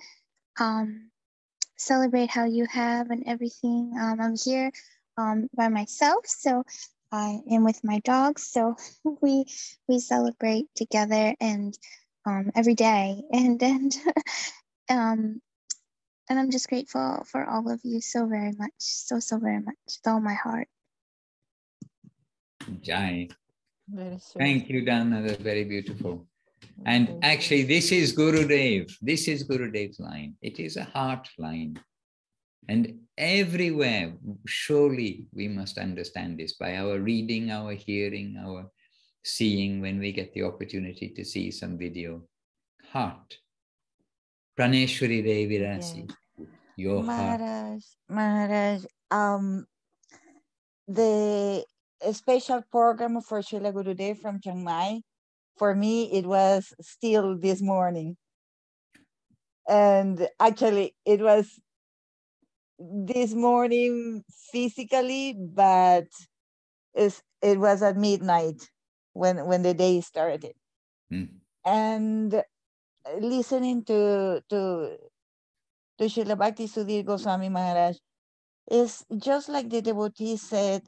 celebrate how you have and everything. I'm here by myself, so I am with my dogs. So we celebrate together and every day, and I'm just grateful for all of you so very much, so very much, with all my heart. Jai. Thank you, Dana. That's very beautiful. And actually, this is Gurudev. This is Gurudev's line. It is a heart line. And everywhere, surely we must understand this by our reading, our hearing, our seeing when we get the opportunity to see some video. Heart. Praneshwari Devi Rasi. Your heart. Maharaj, the special program for Śrīla Gurudev from Chiang Mai, for me, it was still this morning. And actually, it was this morning physically, but it was at midnight when the day started. And listening to Śrīla Bhakti Sundar Goswami Mahārāj is just like the devotee said,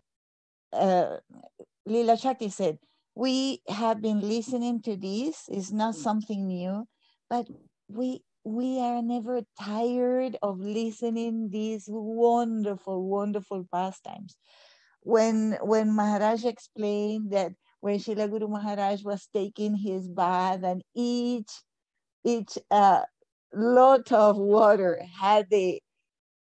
Lila Shakti said, we have been listening to this. It's not something new, but we are never tired of listening these wonderful, wonderful pastimes. When Maharaj explained that when Śrīla Guru Mahārāj was taking his bath and each lot of water had the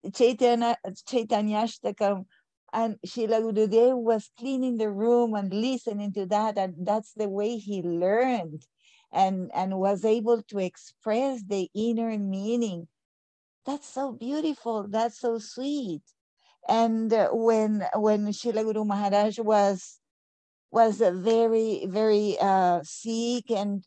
Chaitanyashtakam, and Śrīla Gurudev was cleaning the room and listening to that, and that's the way he learned and was able to express the inner meaning. That's so beautiful. That's so sweet. And when Śrīla Guru Mahārāj was very, very sick, and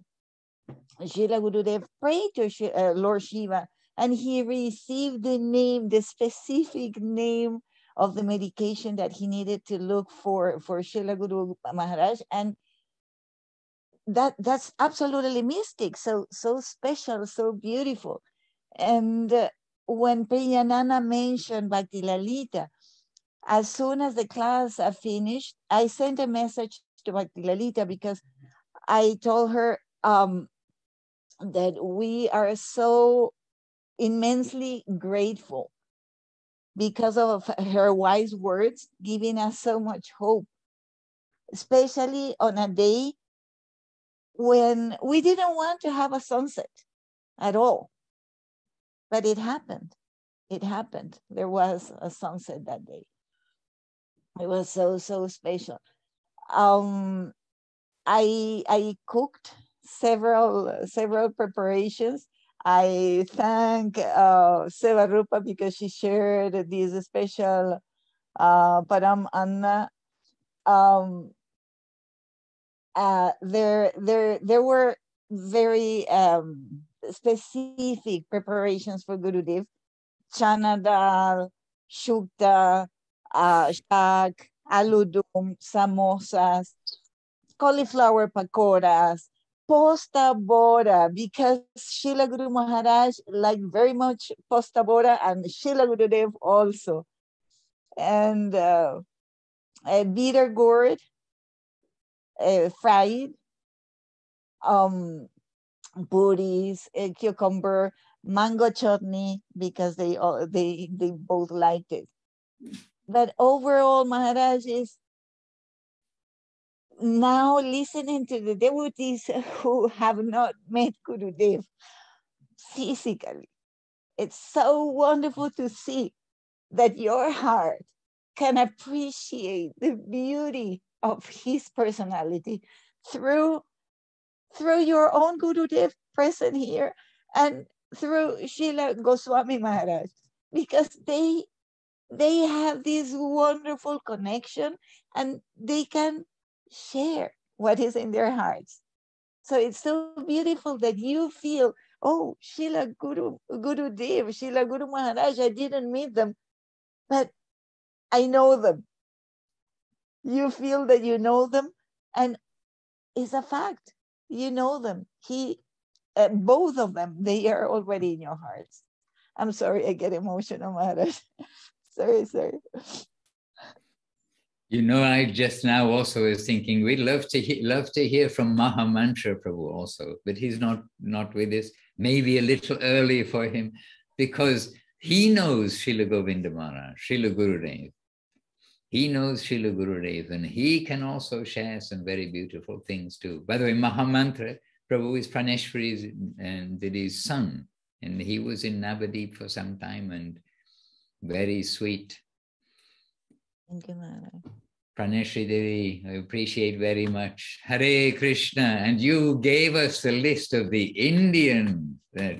Śrīla Gurudev prayed to Lord Shiva, and he received the specific name of the medication that he needed to look for Śrīla Guru Mahārāj, and that's absolutely mystic, so special, so beautiful. And when Priyanana mentioned Bhakti Lalita, as soon as the class finished, I sent a message to Bhakti Lalita because I told her that we are so immensely grateful because of her wise words, giving us so much hope, especially on a day when we didn't want to have a sunset at all. But it happened. It happened. There was a sunset that day. It was so special. I cooked several preparations. I thank Sevarupa because she shared this special Param Anna. There were very specific preparations for Gurudev. Chana dal, shukta, shak, aludum, samosas, cauliflower pakoras, posta bora, because Śrīla Guru Mahārāj liked very much posta bora, and Śrīla Gurudev also. And a bitter gourd, fried, puris, cucumber, mango chutney, because they both liked it. But overall, Maharaj is now listening to the devotees who have not met Gurudev physically. It's so wonderful to see that your heart can appreciate the beauty of his personality through your own Gurudev present here and through Srila Goswami Maharaj, because they have this wonderful connection and they can share what is in their hearts. So it's so beautiful that you feel, oh, Srila Gurudev, Srila Guru Maharaj, I didn't meet them, but I know them. You feel that you know them, and it's a fact. You know them. Both of them, they are already in your hearts. I'm sorry, I get emotional, Maharaj. sorry. You know, I just now also was thinking we'd love to hear from Mahamantra Prabhu also, but he's not with us. Maybe a little early for him, because he knows Śrīla Govinda Mahārāj, Śrīla Gurudev. He knows Śrīla Gurudev, and he can also share some very beautiful things too. By the way, Mahamantra Prabhu is Praneshwari's and his son, and he was in Navadip for some time, and very sweet. Thank you, Maharaj. Praneshri Devi, I appreciate very much. Hare Krishna, and you gave us the list of the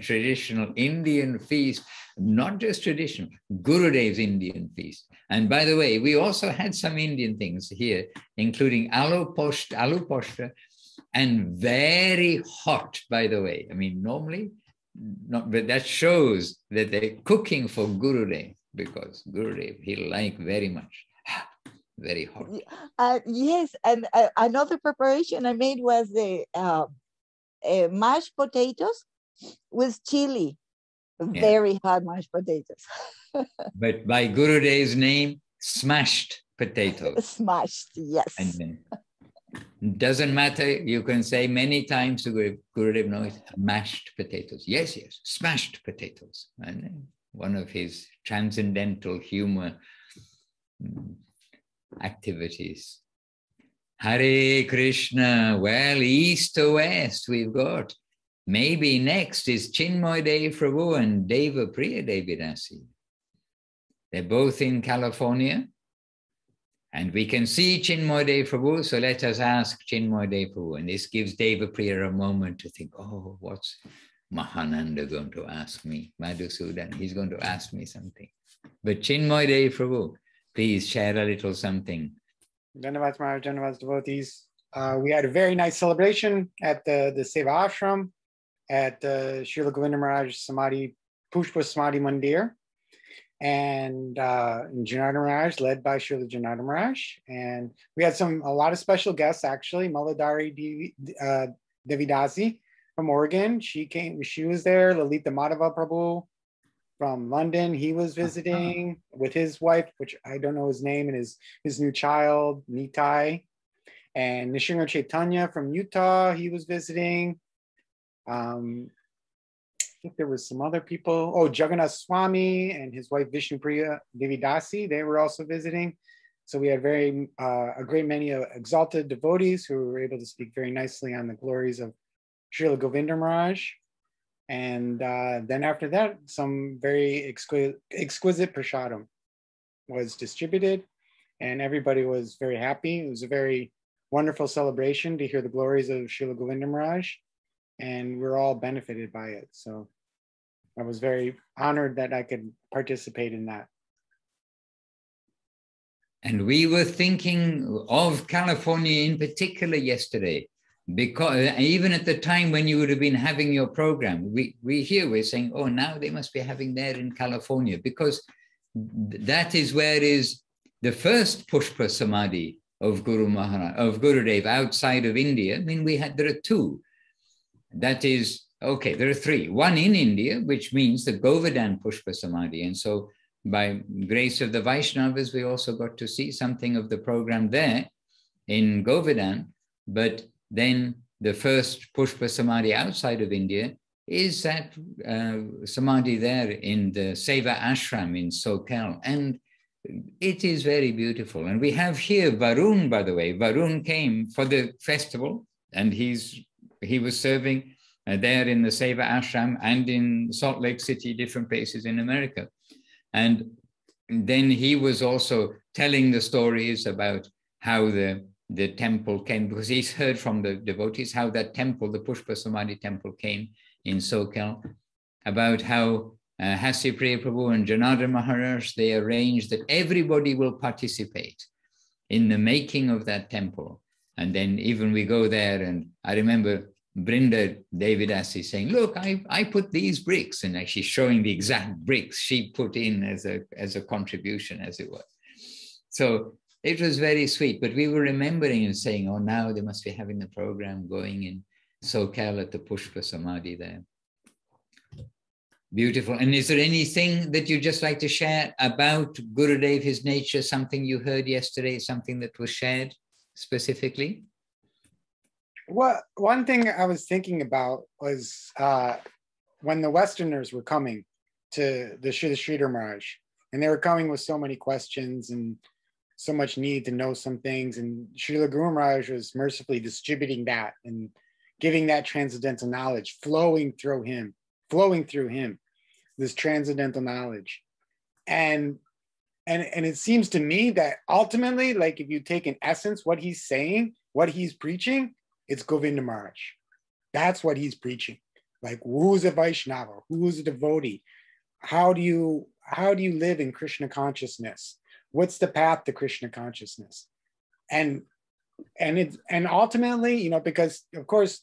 traditional Indian feast, not just traditional, Gurudev's Indian feast. And by the way, we also had some Indian things here, including aloo poshta, and very hot, by the way. I mean, normally, not, but that shows that they're cooking for Gurudev, because Gurudev, he liked very much. Very hot. Yes, and another preparation I made was the mashed potatoes with chili. Yeah. Very hot mashed potatoes. But by Gurudev's name, smashed potatoes. Smashed, yes. And then, doesn't matter, you can say many times to Gurudev, no, it's mashed potatoes. Yes, smashed potatoes. And then one of his transcendental humor activities. Hare Krishna. Well, east to west we've got. Maybe next is Chinmoy Dev Prabhu and Deva Priya Devidasi. They're both in California, and we can see Chinmoy Dev Prabhu, so let us ask Chinmoy Dev Prabhu. And this gives Deva Priya a moment to think, oh, what's Mahananda going to ask me? Madhusudan, he's going to ask me something. But Chinmoy Dev Prabhu, please share a little something. Dhanavad Maharaj, Dhanavad devotees. We had a very nice celebration at the Seva Ashram at Śrīla Govinda Mahārāj Samadhi, Pushpa Samadhi Mandir, and Janardhan Maharaj, led by Śrīla Janardhan Maharaj. And we had a lot of special guests, actually. Maladari Devidasi from Oregon. She was there. Lalita Madhava Prabhu from London, he was visiting with his wife, which I don't know his name, and his new child, Nitai. And Nishingar Chaitanya from Utah, he was visiting. I think there was some other people. Oh, Jagannath Swami and his wife Vishnupriya Devidasi, they were also visiting. So we had a great many exalted devotees who were able to speak very nicely on the glories of Śrīla Govinda Mahārāj. And then after that, some very exquisite prasadam was distributed, and everybody was very happy. It was a very wonderful celebration to hear the glories of Śrīla Govinda Mahārāj, and we're all benefited by it. So I was very honored that I could participate in that. And we were thinking of California in particular yesterday, because even at the time when you would have been having your program, we're saying, oh, now they must be having there in California, because that is where is the first Pushpa Samadhi of Gurudev outside of India. I mean, there are two. That is, okay, there are three. One in India, which means the Govardhan Pushpa Samadhi. And so by grace of the Vaishnavas, we also got to see something of the program there in Govardhan. But then the first Pushpa Samadhi outside of India is that Samadhi there in the Seva Ashram in Socal. And it is very beautiful. And we have here Varun, by the way. Varun came for the festival, and he was serving there in the Seva Ashram and in Salt Lake City, different places in America. And then he was also telling the stories about how the temple came, because he's heard from the devotees how that temple, the Pushpa Samadhi temple, came in SoCal, about how Hasi Priya Prabhu and Janardhan Maharaj, they arranged that everybody will participate in the making of that temple. And then even we go there, and I remember Brinda Devidasi saying, look, I put these bricks, and actually showing the exact bricks she put in as a contribution, as it were. So it was very sweet, but we were remembering and saying, oh, now they must be having the program going in SoCal at the Pushpa Samadhi there. Beautiful. And is there anything that you'd just like to share about Gurudev, his nature, something you heard yesterday, something that was shared specifically? Well, one thing I was thinking about was when the Westerners were coming to the Sridhar Maharaj, and they were coming with so many questions and so much need to know some things, and Srila Guru Maharaj was mercifully distributing that and giving that transcendental knowledge, flowing through him, this transcendental knowledge. And it seems to me that ultimately, like if you take in essence what he's saying, what he's preaching, it's Govinda Maharaj. That's what he's preaching. Like, who's a Vaishnava? Who's a devotee? How do you live in Krishna consciousness? What's the path to Krishna consciousness? And ultimately, you know, because of course,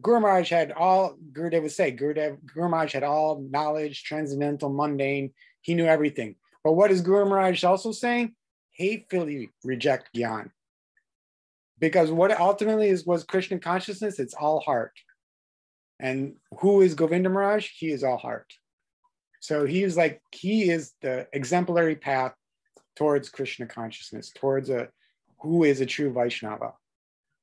Guru Maharaj had all, Gurudev would say, Guru Maharaj had all knowledge, transcendental, mundane. He knew everything. But what is Guru Maharaj also saying? Hatefully reject Gyan. Because what ultimately was Krishna consciousness, it's all heart. And who is Govinda Maharaj? He is all heart. So he is the exemplary path towards Krishna consciousness, towards who is a true Vaishnava.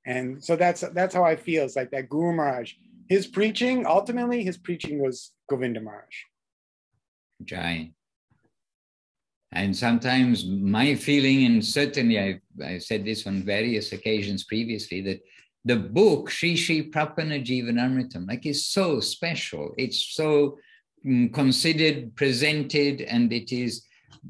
And so that's how I feel. It's like that Guru Maharaj, his preaching was Govinda Maharaj. Jai. And sometimes my feeling, and certainly I've said this on various occasions previously, that the book Shri Shri Prapana Jivanamritam, like, is so special. It's so considered, presented, and it is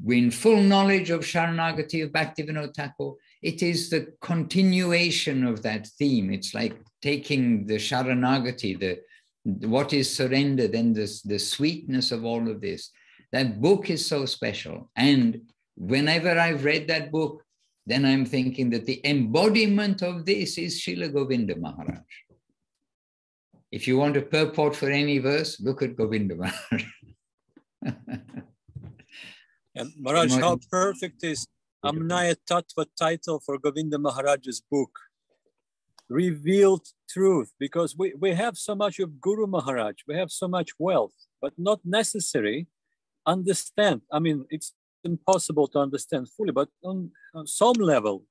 in full knowledge of Sharanagati of Bhaktivinoda Thakur. It is the continuation of that theme. It's like taking the Sharanagati, what is surrender, then the sweetness of all of this. That book is so special. And whenever I've read that book, then I'm thinking that the embodiment of this is Srila Govinda Mahārāj. If you want a purport for any verse, look at Govinda Mahārāj. And Maharaj, how perfect is Amnaya Tattva title for Govinda Mahārāj's book. Revealed truth, because we have so much of Guru Maharaj, we have so much wealth, but not necessary understand. I mean, it's impossible to understand fully, but on some level,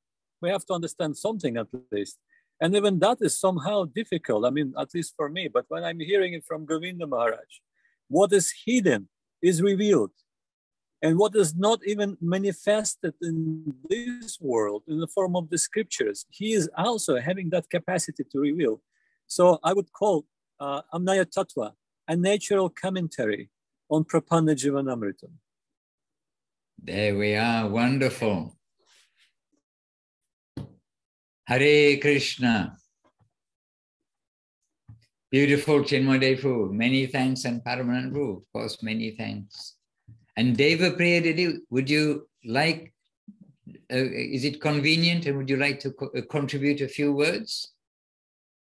we have to understand something at least. And even that is somehow difficult, I mean, at least for me. But when I'm hearing it from Govinda Mahārāj, what is hidden is revealed. And what is not even manifested in this world in the form of the scriptures, he is also having that capacity to reveal. So I would call Amnaya Tattva a natural commentary on Prapanna Jivanamritam. There we are, wonderful. Hare Krishna. Beautiful Chinmadevu, many thanks, and Paramanandavu, of course, many thanks. And Deva Priya Didi, would you like, is it convenient, and would you like to contribute a few words?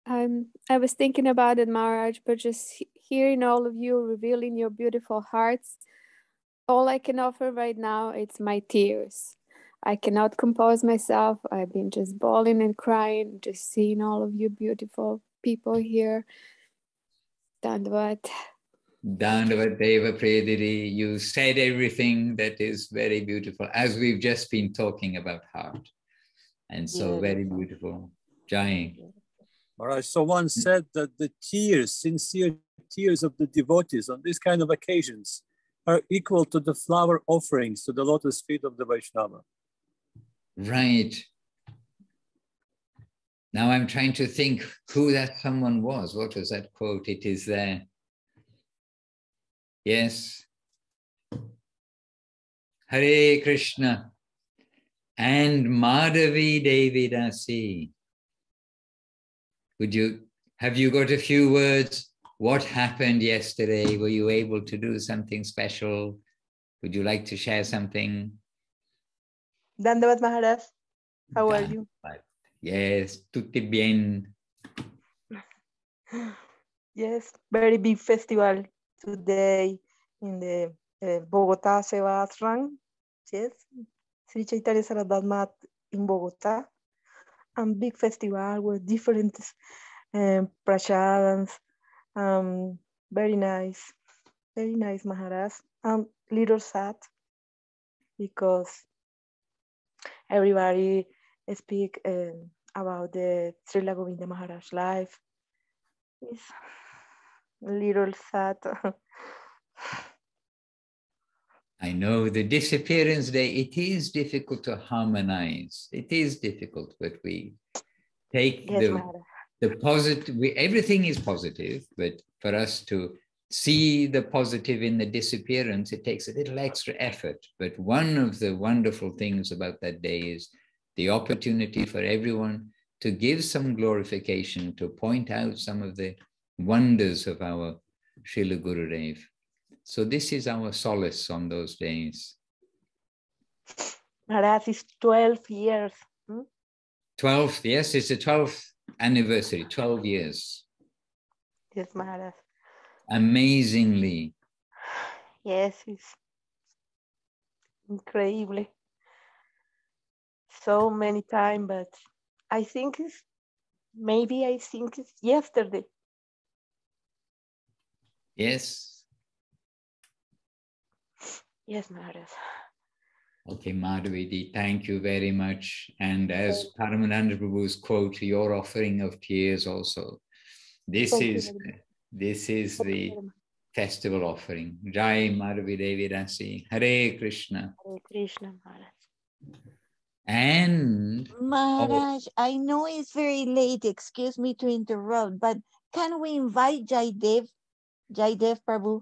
I was thinking about it, Maharaj, but just hearing all of you revealing your beautiful hearts, all I can offer right now, it's my tears. I cannot compose myself. I've been just bawling and crying, just seeing all of you beautiful people here. Dandavad. Dandavad Deva Priya Didi, you said everything that is very beautiful, as we've just been talking about heart. And so very beautiful. Jai. Maharaj, someone said that the tears, sincere tears of the devotees on these kind of occasions are equal to the flower offerings to the lotus feet of the Vaishnava. Right. Now I'm trying to think who that someone was. What was that quote? It is there. Yes. Hare Krishna and Madhavi Devi Dasi. Have you got a few words? What happened yesterday? Were you able to do something special? Would you like to share something? Dandavat Maharaj, how are you? Yes, tutti bien. Yes, very big festival today in the Bogota Seva Ashram. Yes, Sri Chaitanya Saraswati Math in Bogota. And big festival with different prasadams. Very nice Maharaj. I'm little sad because everybody speak about the Śrīla Govinda Mahārāj life. It's a little sad. I know the disappearance day, it is difficult to harmonize. It is difficult, but we take the positive, everything is positive, but for us to see the positive in the disappearance, it takes a little extra effort. But one of the wonderful things about that day is the opportunity for everyone to give some glorification, to point out some of the wonders of our Srila Gurudev. So this is our solace on those days. Maharaj is 12 years. 12th, yes, it's the 12th anniversary, 12 years. Yes, Maharaj. Amazingly. Yes, it's incredible. So many times, but I think it's yesterday. Yes. Yes, Maharaj. Okay, Madhavidi, thank you very much. And as Paramananda Prabhu's quote, your offering of tears also. This is the festival offering. Jai Madhavi Devi Dasi. Hare Krishna. Hare Krishna, Maharaj. And Maharaj, I know it's very late, excuse me to interrupt, but can we invite Jaidev Prabhu?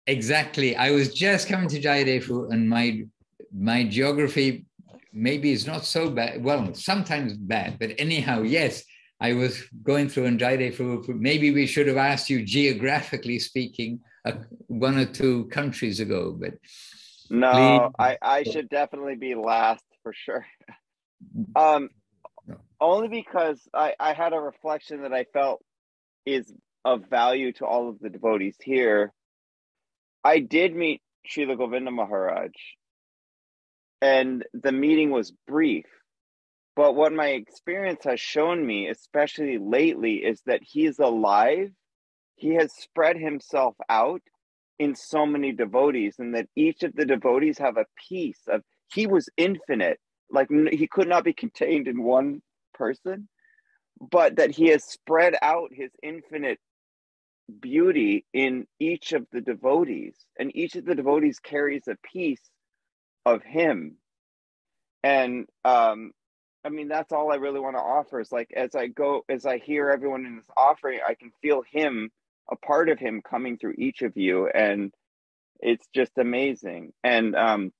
Exactly. I was just coming to Jaidev, and my geography maybe is not so bad. Well, sometimes bad, but anyhow, yes, I was going through and Jaidev, maybe we should have asked you geographically speaking 1 or 2 countries ago, but no, I should definitely be last for sure. Only because I had a reflection that I felt is of value to all of the devotees here. I did meet Śrīla Govinda Mahārāj, and the meeting was brief. But what my experience has shown me, especially lately, is that he is alive. He has spread himself out in so many devotees, and that each of the devotees have a piece of, he was infinite. Like he could not be contained in one person, but that he has spread out his infinite beauty in each of the devotees, and each of the devotees carries a piece of him. And I mean, that's all I really want to offer is like, as I hear everyone in this offering, I can feel him, a part of him coming through each of you, and it's just amazing. And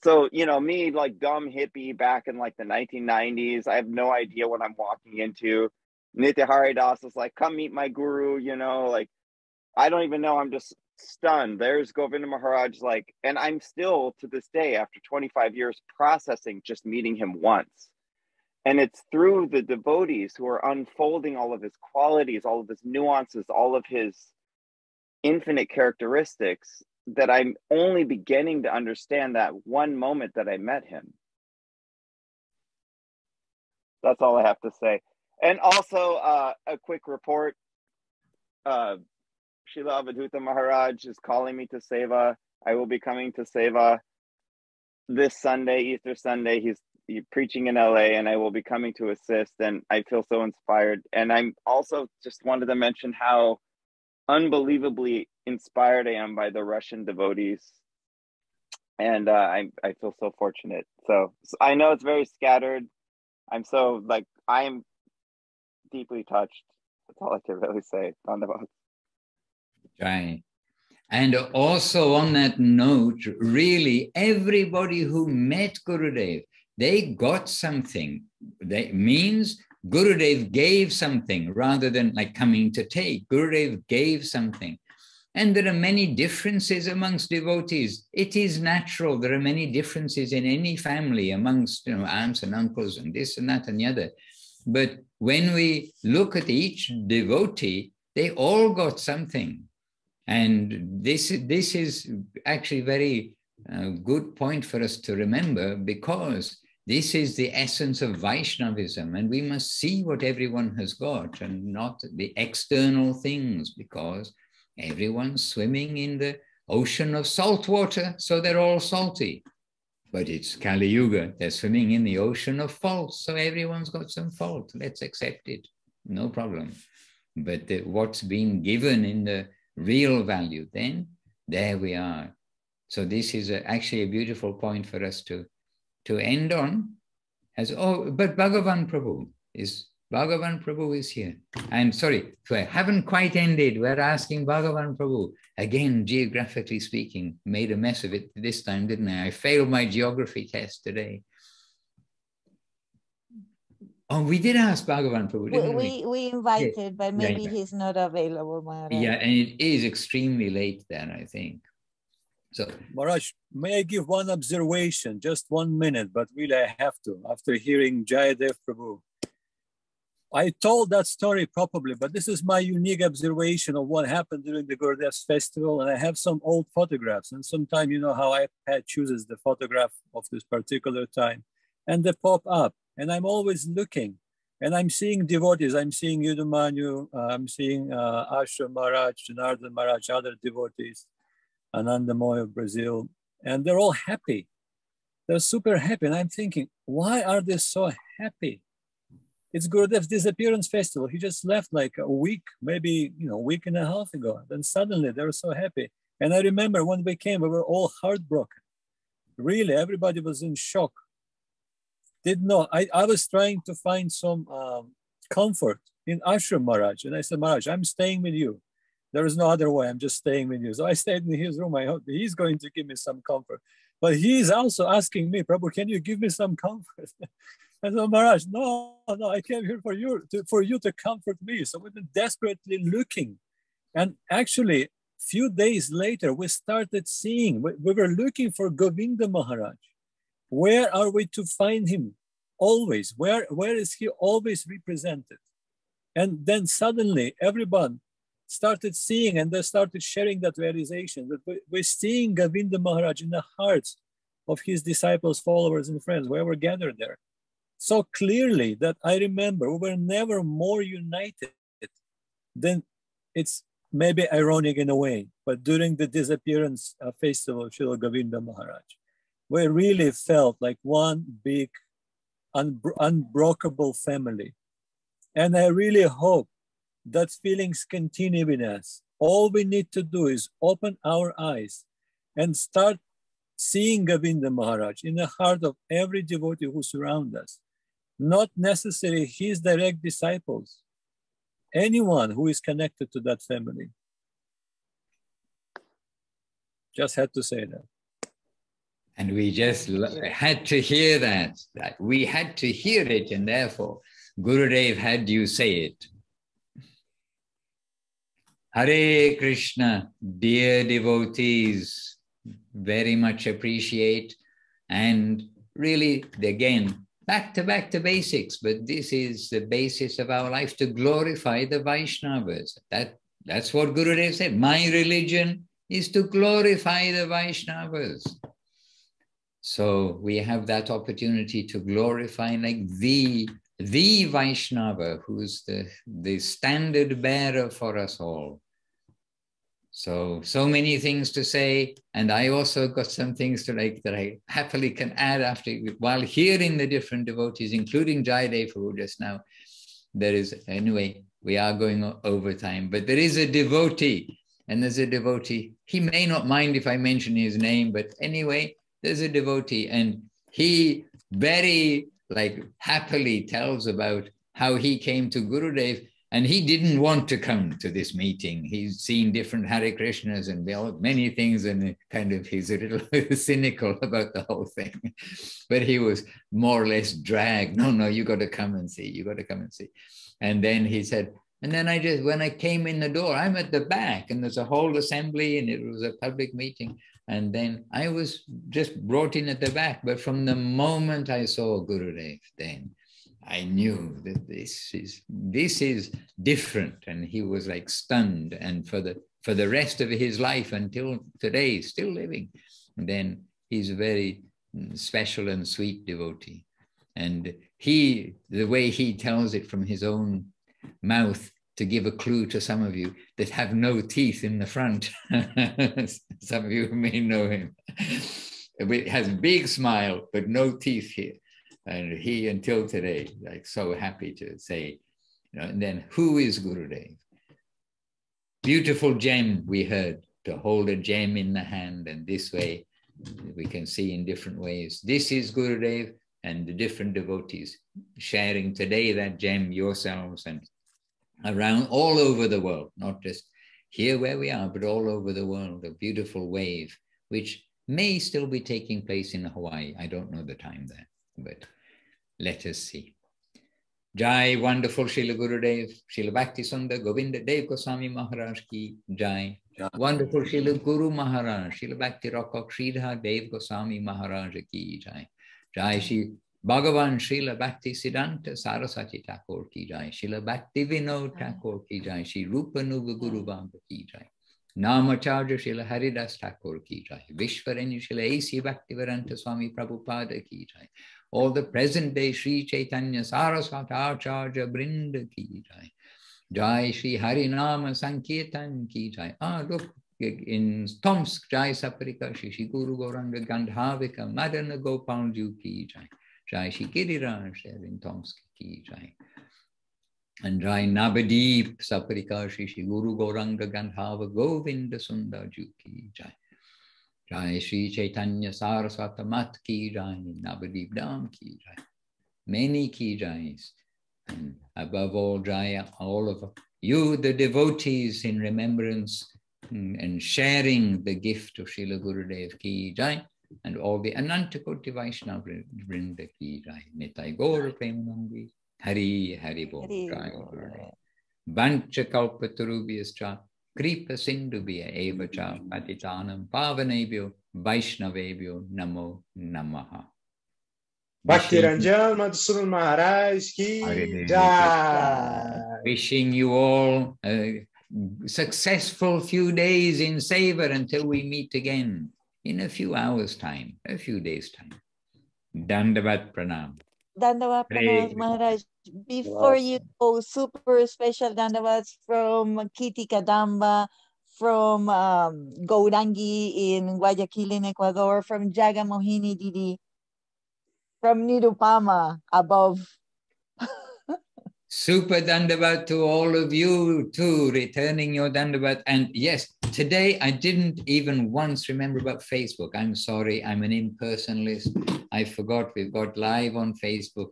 so, you know, me, like dumb hippie back in like the 1990s, I have no idea what I'm walking into. Nitya Haridas is like, come meet my guru, you know, like, I don't even know. I'm just stunned. There's Govinda Mahārāj, like, and I'm still to this day, after 25 years, processing just meeting him once. And it's through the devotees who are unfolding all of his qualities, all of his nuances, all of his infinite characteristics, that I'm only beginning to understand that one moment that I met him. That's all I have to say. And also a quick report. Srila Avadhuta Mahārāj is calling me to Seva. I will be coming to Seva this Sunday, Easter Sunday. He's preaching in LA, and I will be coming to assist, and I feel so inspired. And I'm also just wanted to mention how unbelievably inspired I am by the Russian devotees. And I feel so fortunate. So I know it's very scattered. I'm deeply touched. That's all I can really say. Right. And also on that note, really, everybody who met Gurudev, they got something. That means Gurudev gave something rather than like coming to take. Gurudev gave something. And there are many differences amongst devotees. It is natural. There are many differences in any family amongst, aunts and uncles and this and that and the other. But when we look at each devotee, they all got something. And this is actually very good point for us to remember, because this is the essence of Vaishnavism, and we must see what everyone has got and not the external things, because everyone's swimming in the ocean of salt water, so they're all salty. But it's Kali Yuga, they're swimming in the ocean of faults, so everyone's got some fault. Let's accept it, no problem. But what's been given in the real value, then there we are. So this is actually a beautiful point for us to end on. But Bhagavan Prabhu is here. I'm sorry, I haven't quite ended. We're asking Bhagavan Prabhu. Again, geographically speaking, made a mess of it this time, didn't I? I failed my geography test today. Oh, we did ask Bhagavan Prabhu, didn't we? We invited, yes. But maybe he's not available, Maharaj. Yeah, and it is extremely late then, I think. So, Maharaj, may I give one observation, just 1 minute, but really I have to, after hearing Jayadev Prabhu. I told that story probably, but this is my unique observation of what happened during the Gurudev's festival. And I have some old photographs, and sometimes you know how iPad chooses the photograph of this particular time, and they pop up. And I'm always looking, and I'm seeing devotees. I'm seeing Yudamanyu, I'm seeing Ashra Maharaj, Janardhan Maharaj, other devotees, Anandamoy of Brazil, and they're all happy. They're super happy. And I'm thinking, why are they so happy? It's Gurudev's disappearance festival. He just left like a week, maybe a week and a half ago. Then suddenly they were so happy. And I remember when we came, we were all heartbroken. Really, everybody was in shock. Didn't know. I was trying to find some comfort in Ashram Maharaj. And I said, Maharaj, I'm staying with you. There is no other way. I'm just staying with you. So I stayed in his room. I hope he's going to give me some comfort. But he's also asking me, Prabhu, can you give me some comfort? I said, Maharaj, no, I came here for you to comfort me. So we've been desperately looking. And actually, few days later, we started seeing, we were looking for Govinda Mahārāj. Where are we to find him always? Where is he always represented? And then suddenly everyone started seeing, and they started sharing that realization that we're seeing Govinda Mahārāj in the hearts of his disciples, followers, and friends, where we're gathered there. So clearly that I remember we were never more united than, it's maybe ironic in a way, but during the disappearance festival of Śrīla Govinda Mahārāj, we really felt like one big unbreakable family. And I really hope that feelings continue in us. All we need to do is open our eyes and start seeing Govinda Mahārāj in the heart of every devotee who surrounds us. Not necessarily his direct disciples, anyone who is connected to that family. Just had to say that. And we just had to hear that. We had to hear it, and therefore Gurudev had you say it. Hare Krishna, dear devotees, very much appreciate. And really, again, back to basics, but this is the basis of our life, to glorify the Vaishnavas. That's what Gurudev said. My religion is to glorify the Vaishnavas. So we have that opportunity to glorify like the Vaishnava, who's the standard bearer for us all. So many things to say, and I also got some things to like that I happily can add while hearing the different devotees, including Jayadev Prabhu just now. There is, anyway, we are going over time, but there is a devotee and there's a devotee. He may not mind if I mention his name, but anyway, there's a devotee, and he very happily tells about how he came to Gurudev, and he didn't want to come to this meeting. He's seen different Hare Krishnas and many things, and he's a little cynical about the whole thing. But he was more or less dragged. No, you got to come and see. You got to come and see. And then he said, and then when I came in the door, I'm at the back, and there's a whole assembly, and it was a public meeting. And then I was just brought in at the back. But from the moment I saw Gurudev, then I knew that this is different. And he was stunned. And for the rest of his life until today, still living. And then he's a very special and sweet devotee. And the way he tells it from his own mouth, to give a clue to some of you that have no teeth in the front. Some of you may know him. It has a big smile, but no teeth here. And he, until today, so happy to say, and then who is Gurudev? Beautiful gem, we heard, to hold a gem in the hand, and this way we can see in different ways. This is Gurudev, and the different devotees sharing today that gem yourselves and around all over the world, not just here where we are, but all over the world, a beautiful wave, which may still be taking place in Hawaii. I don't know the time there, but let us see. Jai, wonderful Śrīla Gurudev, Śrīla Bhakti Sundar Govinda Dev Goswami Mahārāj ki Jai. Wonderful Śrīla Guru Mahārāj, Śrīla Bhakti Rakak Sridhar Dev Goswami Mahārāj ki Jai. Jai Shri Bhagavan Śrīla Bhakti Siddhanta Saraswati Thakur ki Jai. Śrīla Bhakti Vinod Thakur ki Jai. Shri Rupa Nuga Guru Baba ki Jai. Namacharya Śrīla Haridas Thakur ki Jai. Vishwareni Śrīla A.C. Bhaktivedanta Swami Prabhupada ki Jai. All the present day Sri Chaitanya Saraswati Acharya Brinda ki Jai. Jai Shri Harinama Sankirtan ki Jai. Look, in Tomsk, Jai Saparikashi, Shri Guru Gauranga Gandhavika Madana Gopal Ju ki Jai. Jai Shri Giriraj there in Tomsk ki Jai. And Jai Navadip Saparikashi, Shri Guru Gauranga Gandhava Govinda Sundar Ju ki Jai. Jai Shri Chaitanya Saraswata Mat ki Jai. Navadip Dham ki Jai. Many ki Jais. And above all, Jai, all of you, the devotees, in remembrance and sharing the gift of Srila Gurudev ki Jai. And all the Anantakoti Vaishnava Vrinda ki Jai. Nitai Gaura Premanandi. Hari Hari Bol. Jai Gurudev. Vancha Kalpatarubhyascha. Kripa Sindhubhya Evacha. Patitanam Pavanebhyo. Vaishnavebhyo Namo Namaha. Bhakti Ranjan Madhusudan Mahārāj ki Jai. Wishing you all a successful few days in Seva until we meet again. In a few hours' time, a few days' time. Dandavat Pranam. Dandavat Pranam, Maharaj. Before you go, super special Dandavats from Kitty Kadamba, from Gourangi in Guayaquil in Ecuador, from Jaga Mohini Didi, from Nirupama above. Super Dandavat to all of you too, returning your Dandavat. And yes, today I didn't even once remember about Facebook. I'm sorry, I'm an impersonalist. I forgot we've got live on Facebook.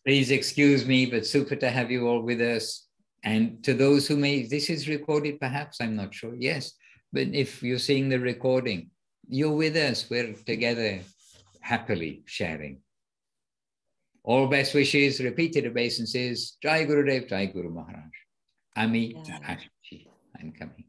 Please excuse me, but super to have you all with us. And to those who may, this is recorded perhaps, I'm not sure. Yes, but if you're seeing the recording, you're with us. We're together happily sharing. All best wishes, repeated obeisances. Jai Gurudev, Jai Guru Mahārāj. Ami Ashi, I'm coming.